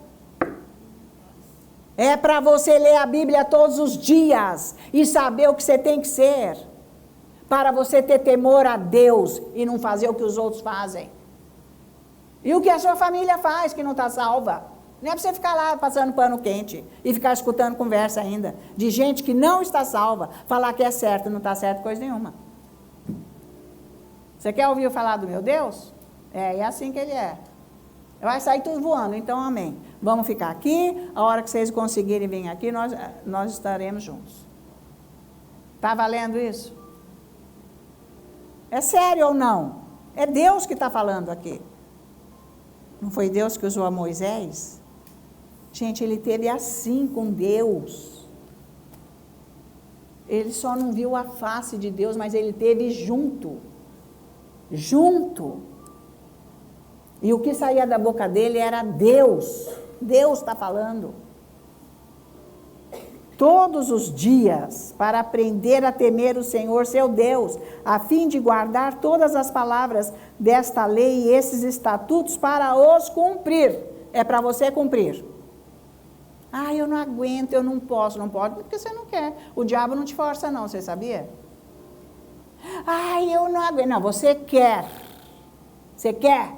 É para você ler a Bíblia todos os dias e saber o que você tem que ser. Para você ter temor a Deus e não fazer o que os outros fazem. E o que a sua família faz que não está salva. Não é para você ficar lá passando pano quente e ficar escutando conversa ainda de gente que não está salva, falar que é certo, não está certo coisa nenhuma. Você quer ouvir eu falar do meu Deus? É assim que Ele é. Vai sair tudo voando, então amém. Vamos ficar aqui, a hora que vocês conseguirem vir aqui, nós estaremos juntos. Está valendo isso? É sério ou não? É Deus que está falando aqui. Não foi Deus que usou a Moisés? Gente, ele teve assim com Deus. Ele só não viu a face de Deus, mas ele teve junto. Junto. E o que saía da boca dele era Deus. Deus está falando. Todos os dias, para aprender a temer o Senhor, seu Deus, a fim de guardar todas as palavras desta lei e esses estatutos para os cumprir. É para você cumprir. Eu não aguento, eu não posso. Não pode porque você não quer. O diabo não te força não, você sabia? Eu não aguento. Não, você quer. Você quer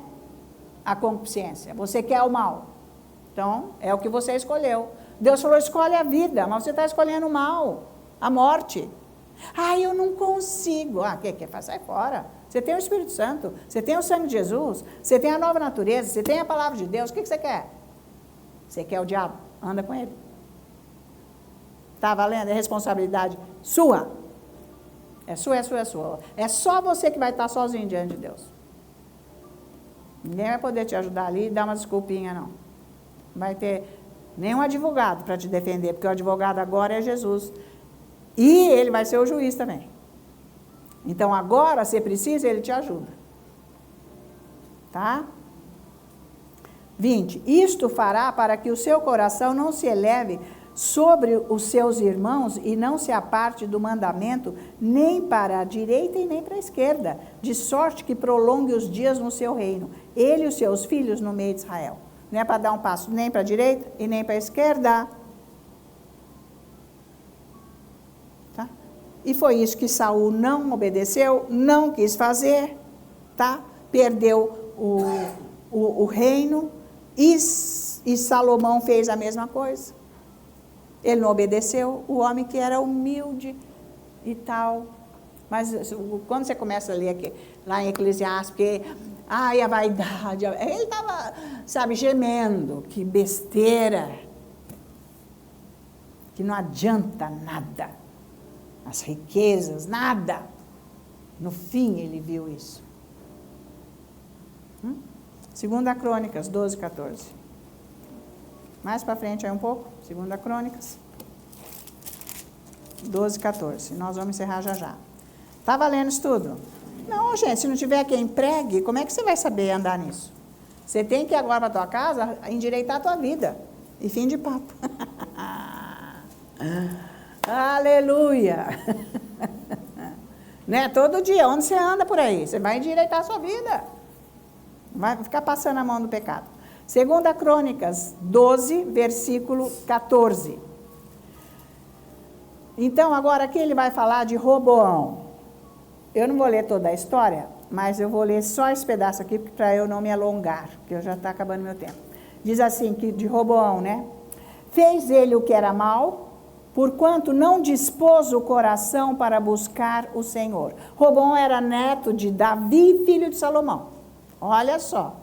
a concupiscência, você quer o mal. Então, é o que você escolheu. Deus falou, escolhe a vida, mas você está escolhendo o mal, a morte. Eu não consigo. O que faz? Sai fora. Você tem o Espírito Santo, você tem o sangue de Jesus, você tem a nova natureza, você tem a palavra de Deus. O que você quer? Você quer o diabo? Anda com ele. Está valendo? É responsabilidade sua. É sua, é sua, é sua. É só você que vai estar sozinho diante de Deus. Ninguém vai poder te ajudar ali e dar uma desculpinha, não. Não vai ter nenhum advogado para te defender, porque o advogado agora é Jesus. E ele vai ser o juiz também. Então, agora, se precisa, ele te ajuda. Tá? 20. Isto fará para que o seu coração não se eleve sobre os seus irmãos e não se aparte do mandamento, nem para a direita e nem para a esquerda, de sorte que prolongue os dias no seu reino, ele e os seus filhos no meio de Israel. Não é para dar um passo nem para a direita e nem para a esquerda. Tá? E foi isso que Saul não obedeceu, não quis fazer, tá? Perdeu o reino e Salomão fez a mesma coisa. Ele não obedeceu, o homem que era humilde e tal. Mas quando você começa a ler aqui, lá em Eclesiastes, porque, a vaidade, ele estava, gemendo, que besteira, que não adianta nada, as riquezas, nada. No fim ele viu isso. 2 Crônicas 12, 14. Mais para frente aí um pouco, 2 Crônicas 12, 14. Nós vamos encerrar já já. Tá valendo isso tudo? Não, gente, se não tiver quem pregue, como é que você vai saber andar nisso? Você tem que ir agora para tua casa endireitar a tua vida. E fim de papo. Aleluia! Né? Todo dia, onde você anda por aí, você vai endireitar a sua vida. Vai ficar passando a mão do pecado. 2 Crônicas 12, versículo 14. Então, agora aqui ele vai falar de Roboão. Eu não vou ler toda a história, mas eu vou ler só esse pedaço aqui, para eu não me alongar, porque já está acabando meu tempo. Diz assim, que de Roboão, né? Fez ele o que era mal, porquanto não dispôs o coração para buscar o Senhor. Roboão era neto de Davi, filho de Salomão. Olha só.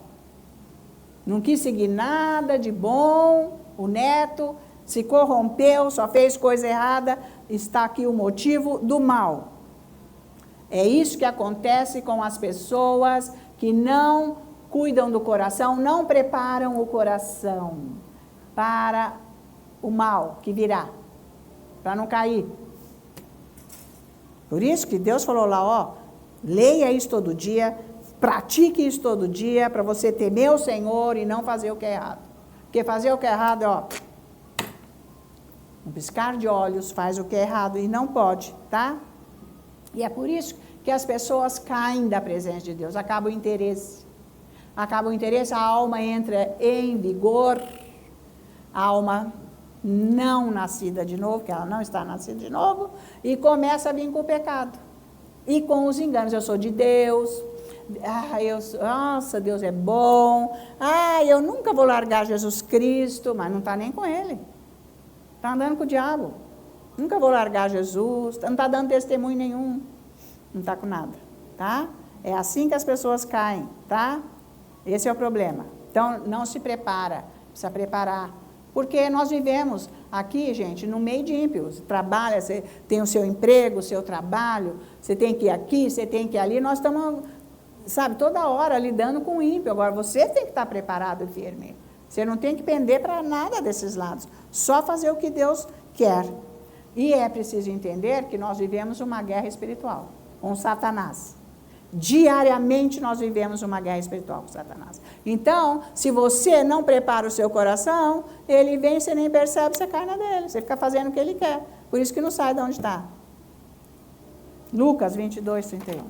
Não quis seguir nada de bom, o neto se corrompeu, só fez coisa errada, está aqui o motivo do mal. É isso que acontece com as pessoas que não cuidam do coração, não preparam o coração para o mal que virá, para não cair. Por isso que Deus falou lá, ó, leia isso todo dia, pratique isso todo dia, para você temer o Senhor e não fazer o que é errado. Porque fazer o que é errado, ó, um piscar de olhos faz o que é errado e não pode, tá? E é por isso que as pessoas caem da presença de Deus, acaba o interesse. Acaba o interesse, a alma entra em vigor, a alma não nascida de novo, que ela não está nascida de novo, e começa a vir com o pecado. E com os enganos, eu sou de Deus, nossa, Deus é bom, eu nunca vou largar Jesus Cristo, mas não está nem com Ele. Está andando com o diabo. Nunca vou largar Jesus, não está dando testemunho nenhum. Não está com nada, tá? É assim que as pessoas caem, tá? Esse é o problema. Então, não se prepara, precisa preparar. Porque nós vivemos aqui, gente, no meio de ímpios. Trabalha, você tem o seu emprego, o seu trabalho, você tem que ir aqui, você tem que ir ali. Nós estamos, sabe, toda hora lidando com o ímpio. Agora, você tem que estar preparado e firme. Você não tem que pender para nada desses lados. Só fazer o que Deus quer. E é preciso entender que nós vivemos uma guerra espiritual com Satanás. Diariamente nós vivemos uma guerra espiritual com Satanás. Então, se você não prepara o seu coração, ele vem, você nem percebe, você cai na dele. Você fica fazendo o que ele quer. Por isso que não sai de onde está. Lucas 22, 31.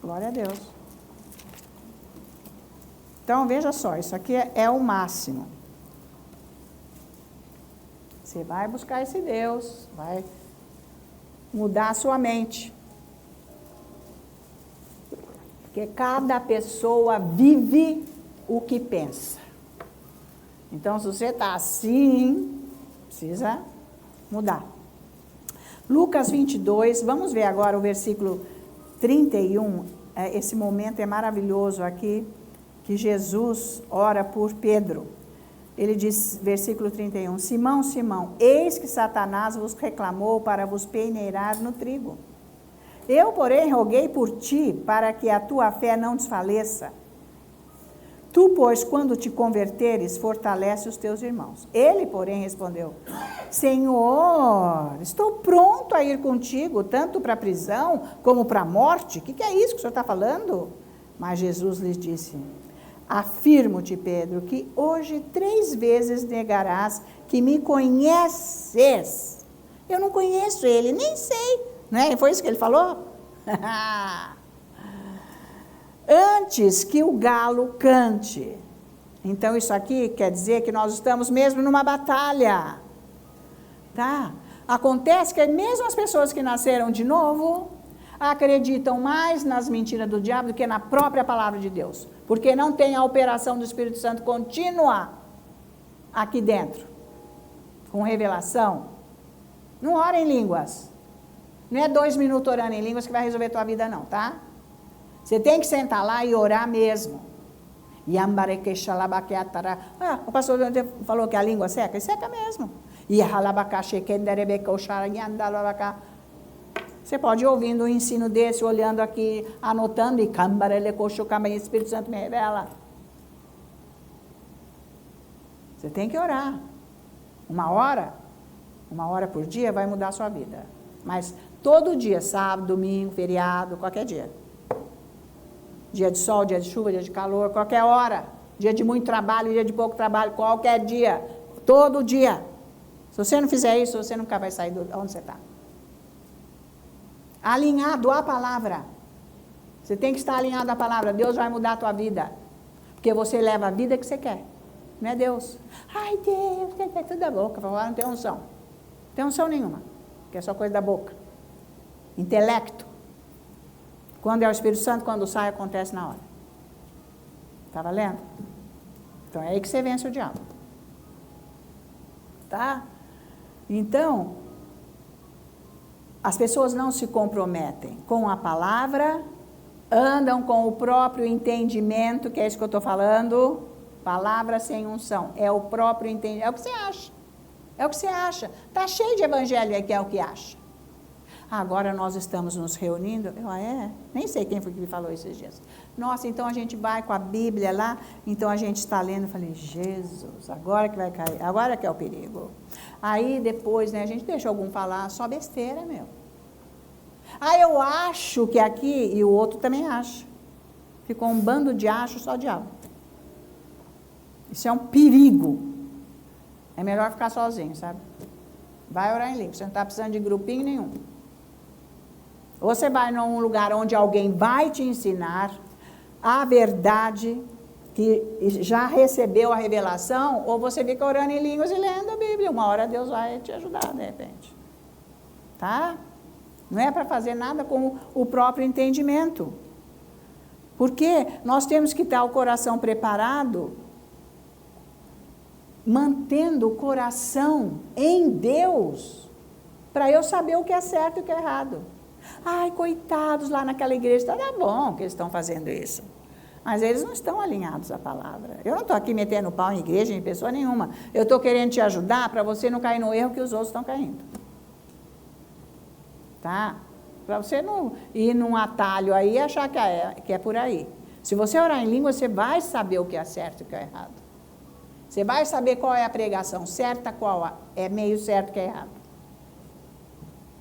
Glória a Deus. Então, veja só, isso aqui é o máximo. Você vai buscar esse Deus, vai mudar a sua mente. Porque cada pessoa vive o que pensa. Então, se você está assim, precisa mudar. Lucas 22, vamos ver agora o versículo 31. Esse momento é maravilhoso aqui, que Jesus ora por Pedro. Ele diz, versículo 31, Simão, Simão, eis que Satanás vos reclamou para vos peneirar no trigo. Eu, porém, roguei por ti, para que a tua fé não desfaleça. Tu, pois, quando te converteres, fortalece os teus irmãos. Ele, porém, respondeu, Senhor, estou pronto a ir contigo, tanto para a prisão como para a morte. O que é isso que o senhor está falando? Mas Jesus lhes disse, afirmo-te, Pedro, que hoje 3 vezes negarás que me conheces. Eu não conheço ele, nem sei. Não foi isso que ele falou? Antes que o galo cante. Então, isso aqui quer dizer que nós estamos mesmo numa batalha. Tá? Acontece que mesmo as pessoas que nasceram de novo acreditam mais nas mentiras do diabo do que na própria palavra de Deus. Porque não tem a operação do Espírito Santo contínua aqui dentro. Com revelação. Não ora em línguas. Não é 2 minutos orando em línguas que vai resolver a tua vida não, tá? Você tem que sentar lá e orar mesmo. O pastor falou que a língua seca, e seca mesmo. Você pode ir ouvindo um ensino desse, olhando aqui, anotando, e o Espírito Santo me revela. Você tem que orar. 1 hora por dia vai mudar a sua vida. Mas todo dia, sábado, domingo, feriado, qualquer dia. Dia de sol, dia de chuva, dia de calor, qualquer hora. Dia de muito trabalho, dia de pouco trabalho, qualquer dia. Todo dia. Se você não fizer isso, você nunca vai sair de onde você está. Alinhado à palavra. Você tem que estar alinhado à palavra. Deus vai mudar a tua vida. Porque você leva a vida que você quer. Não é Deus. Ai, Deus, é tudo da boca. Para falar, não tem unção. Não tem unção nenhuma. Que é só coisa da boca. Intelecto. Quando é o Espírito Santo, quando sai, acontece na hora. Está valendo? Então é aí que você vence o diabo. Tá? Então, as pessoas não se comprometem com a palavra, andam com o próprio entendimento, que é isso que eu estou falando. Palavra sem unção. É o próprio entendimento. É o que você acha. É o que você acha. Está cheio de evangelho aí que é o que acha. Agora nós estamos nos reunindo. Nem sei quem foi que me falou esses dias. Nossa, então a gente vai com a Bíblia lá, então a gente está lendo. Eu falei, Jesus, agora que vai cair, agora que é o perigo. Aí depois, né, a gente deixa algum falar, só besteira, meu. Eu acho que aqui, e o outro também acha. Ficou um bando de acho, só diabo. Isso é um perigo. É melhor ficar sozinho, sabe? Vai orar em língua, você não está precisando de grupinho nenhum. Ou você vai num lugar onde alguém vai te ensinar a verdade, que já recebeu a revelação, ou você fica orando em línguas e lendo a Bíblia. Uma hora Deus vai te ajudar, de repente. Tá? Não é para fazer nada com o próprio entendimento. Porque nós temos que estar o coração preparado, mantendo o coração em Deus, para eu saber o que é certo e o que é errado. Ai, coitados lá naquela igreja, tá bom que eles estão fazendo isso. Mas eles não estão alinhados à palavra. Eu não estou aqui metendo pau em igreja, em pessoa nenhuma. Eu estou querendo te ajudar para você não cair no erro que os outros estão caindo. Tá? Para você não ir num atalho aí e achar que é por aí. Se você orar em língua, você vai saber o que é certo e o que é errado. Você vai saber qual é a pregação certa, qual é meio certo e que é errado.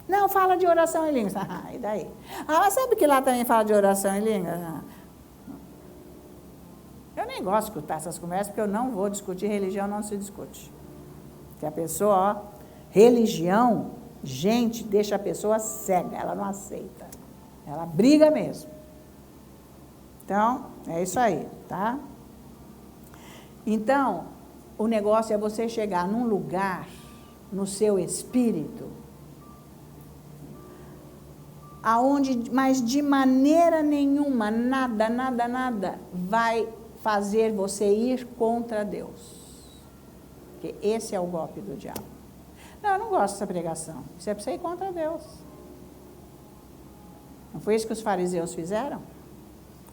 Não, fala de oração em línguas. E daí? Mas sabe que lá também fala de oração em línguas? Eu nem gosto de escutar essas conversas, porque eu não vou discutir. Religião não se discute. Que a pessoa, religião, gente, deixa a pessoa cega, ela não aceita. Ela briga mesmo. Então, é isso aí, tá? Então, o negócio é você chegar num lugar, no seu espírito, aonde, mas de maneira nenhuma, nada, vai fazer você ir contra Deus. Porque esse é o golpe do diabo. Não, eu não gosto dessa pregação. Isso é para você ir contra Deus. Não foi isso que os fariseus fizeram?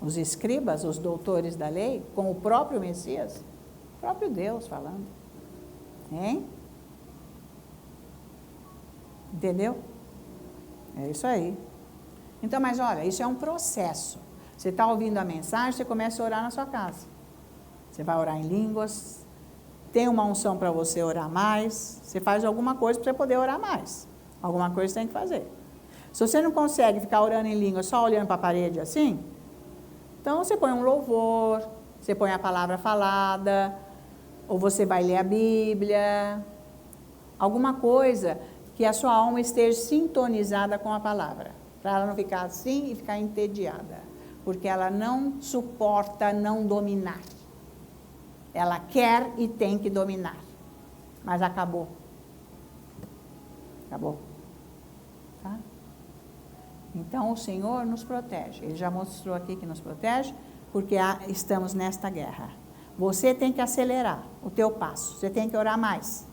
Os escribas, os doutores da lei, com o próprio Messias, o próprio Deus falando. Hein? Entendeu? É isso aí. Então, mas olha, isso é um processo. Você está ouvindo a mensagem, você começa a orar na sua casa. Você vai orar em línguas, tem uma unção para você orar mais, você faz alguma coisa para você poder orar mais. Alguma coisa você tem que fazer. Se você não consegue ficar orando em línguas só olhando para a parede assim, então você põe um louvor, você põe a palavra falada, ou você vai ler a Bíblia, alguma coisa que a sua alma esteja sintonizada com a palavra, para ela não ficar assim e ficar entediada, porque ela não suporta não dominar. Ela quer e tem que dominar, mas acabou. Acabou. Tá? Então o Senhor nos protege, Ele já mostrou aqui que nos protege, porque estamos nesta guerra. Você tem que acelerar o teu passo, você tem que orar mais.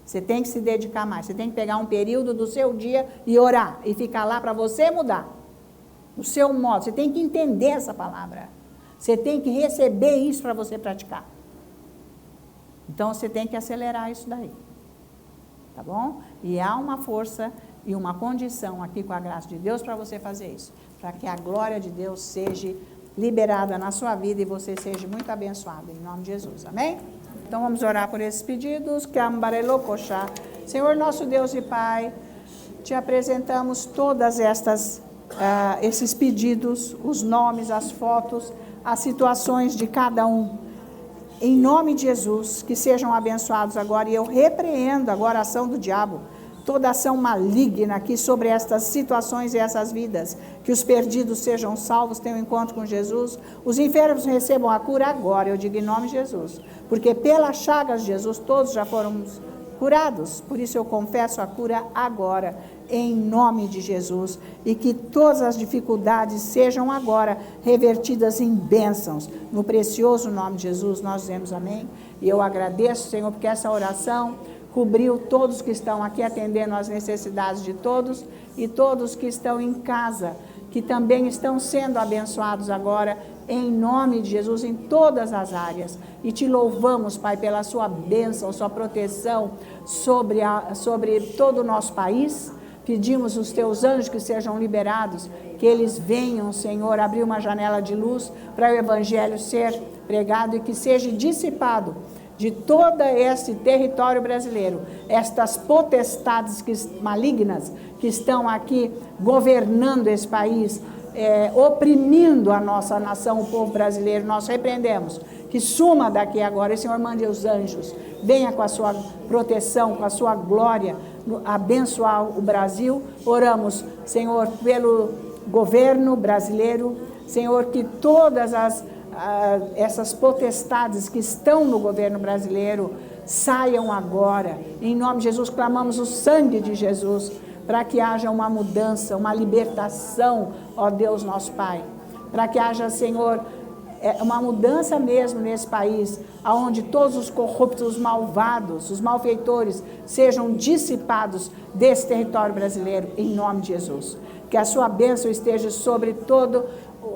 Você tem que se dedicar mais, você tem que pegar um período do seu dia e orar, e ficar lá para você mudar, o seu modo, você tem que entender essa palavra, você tem que receber isso para você praticar. Então, você tem que acelerar isso daí, tá bom? E há uma força e uma condição aqui com a graça de Deus para você fazer isso, para que a glória de Deus seja liberada na sua vida e você seja muito abençoado, em nome de Jesus, amém? Então vamos orar por esses pedidos. Senhor nosso Deus e Pai, te apresentamos todas esses pedidos, os nomes, as fotos, as situações de cada um. Em nome de Jesus, que sejam abençoados agora. E eu repreendo agora a ação do diabo, toda ação maligna aqui sobre estas situações e essas vidas. Que os perdidos sejam salvos, tenham encontro com Jesus. Os enfermos recebam a cura agora, eu digo em nome de Jesus. Porque pelas chagas de Jesus todos já foram curados. Por isso eu confesso a cura agora, em nome de Jesus. E que todas as dificuldades sejam agora revertidas em bênçãos. No precioso nome de Jesus nós dizemos amém. E eu agradeço, Senhor, porque essa oração cobriu todos que estão aqui atendendo às necessidades de todos e todos que estão em casa, que também estão sendo abençoados agora, em nome de Jesus, em todas as áreas. E te louvamos, Pai, pela sua bênção, sua proteção sobre todo o nosso país. Pedimos os teus anjos que sejam liberados, que eles venham, Senhor, abrir uma janela de luz para o evangelho ser pregado e que seja dissipado de todo esse território brasileiro, estas potestades malignas que estão aqui governando esse país, oprimindo a nossa nação, o povo brasileiro, nós repreendemos, que suma daqui agora, e Senhor mande os anjos, venha com a sua proteção, com a sua glória, abençoar o Brasil. Oramos, Senhor, pelo governo brasileiro, Senhor, que todas essas potestades que estão no governo brasileiro saiam agora. Em nome de Jesus, clamamos o sangue de Jesus para que haja uma mudança, uma libertação, ó Deus nosso Pai. Para que haja, Senhor, uma mudança mesmo nesse país, onde todos os corruptos, os malvados, os malfeitores sejam dissipados desse território brasileiro, em nome de Jesus. Que a sua bênção esteja sobre todo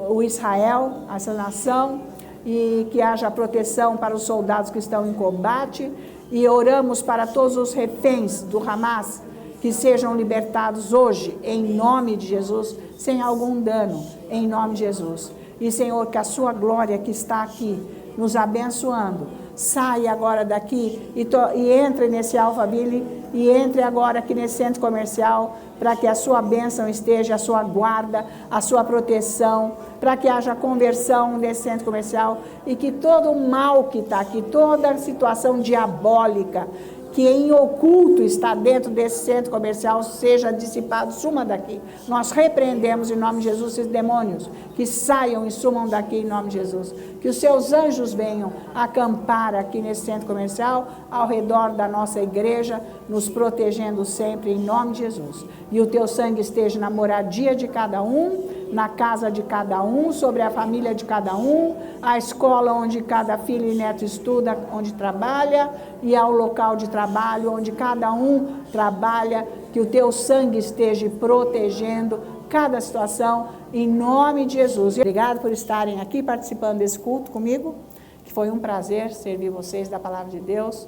o Israel, essa nação, e que haja proteção para os soldados que estão em combate, e oramos para todos os reféns do Hamas, que sejam libertados hoje, em nome de Jesus, sem algum dano, em nome de Jesus. E Senhor, que a sua glória que está aqui, nos abençoando, saia agora daqui e entre nesse Alphaville, e entre agora aqui nesse centro comercial, para que a sua bênção esteja, a sua guarda, a sua proteção, para que haja conversão nesse centro comercial, e que todo o mal que está aqui, toda a situação diabólica, que em oculto está dentro desse centro comercial, seja dissipado, suma daqui. Nós repreendemos em nome de Jesus esses demônios, que saiam e sumam daqui em nome de Jesus. Que os seus anjos venham acampar aqui nesse centro comercial, ao redor da nossa igreja, nos protegendo sempre em nome de Jesus. E o teu sangue esteja na moradia de cada um, na casa de cada um, sobre a família de cada um, a escola onde cada filho e neto estuda, onde trabalha, e ao local de trabalho onde cada um trabalha, que o teu sangue esteja protegendo cada situação, em nome de Jesus. Obrigado por estarem aqui participando desse culto comigo, que foi um prazer servir vocês da palavra de Deus,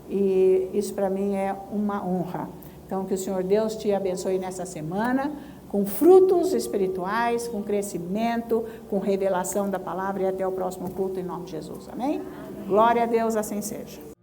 e isso para mim é uma honra. Então, que o Senhor Deus te abençoe nessa semana, com frutos espirituais, com crescimento, com revelação da palavra, e até o próximo culto em nome de Jesus. Amém? Glória a Deus, assim seja.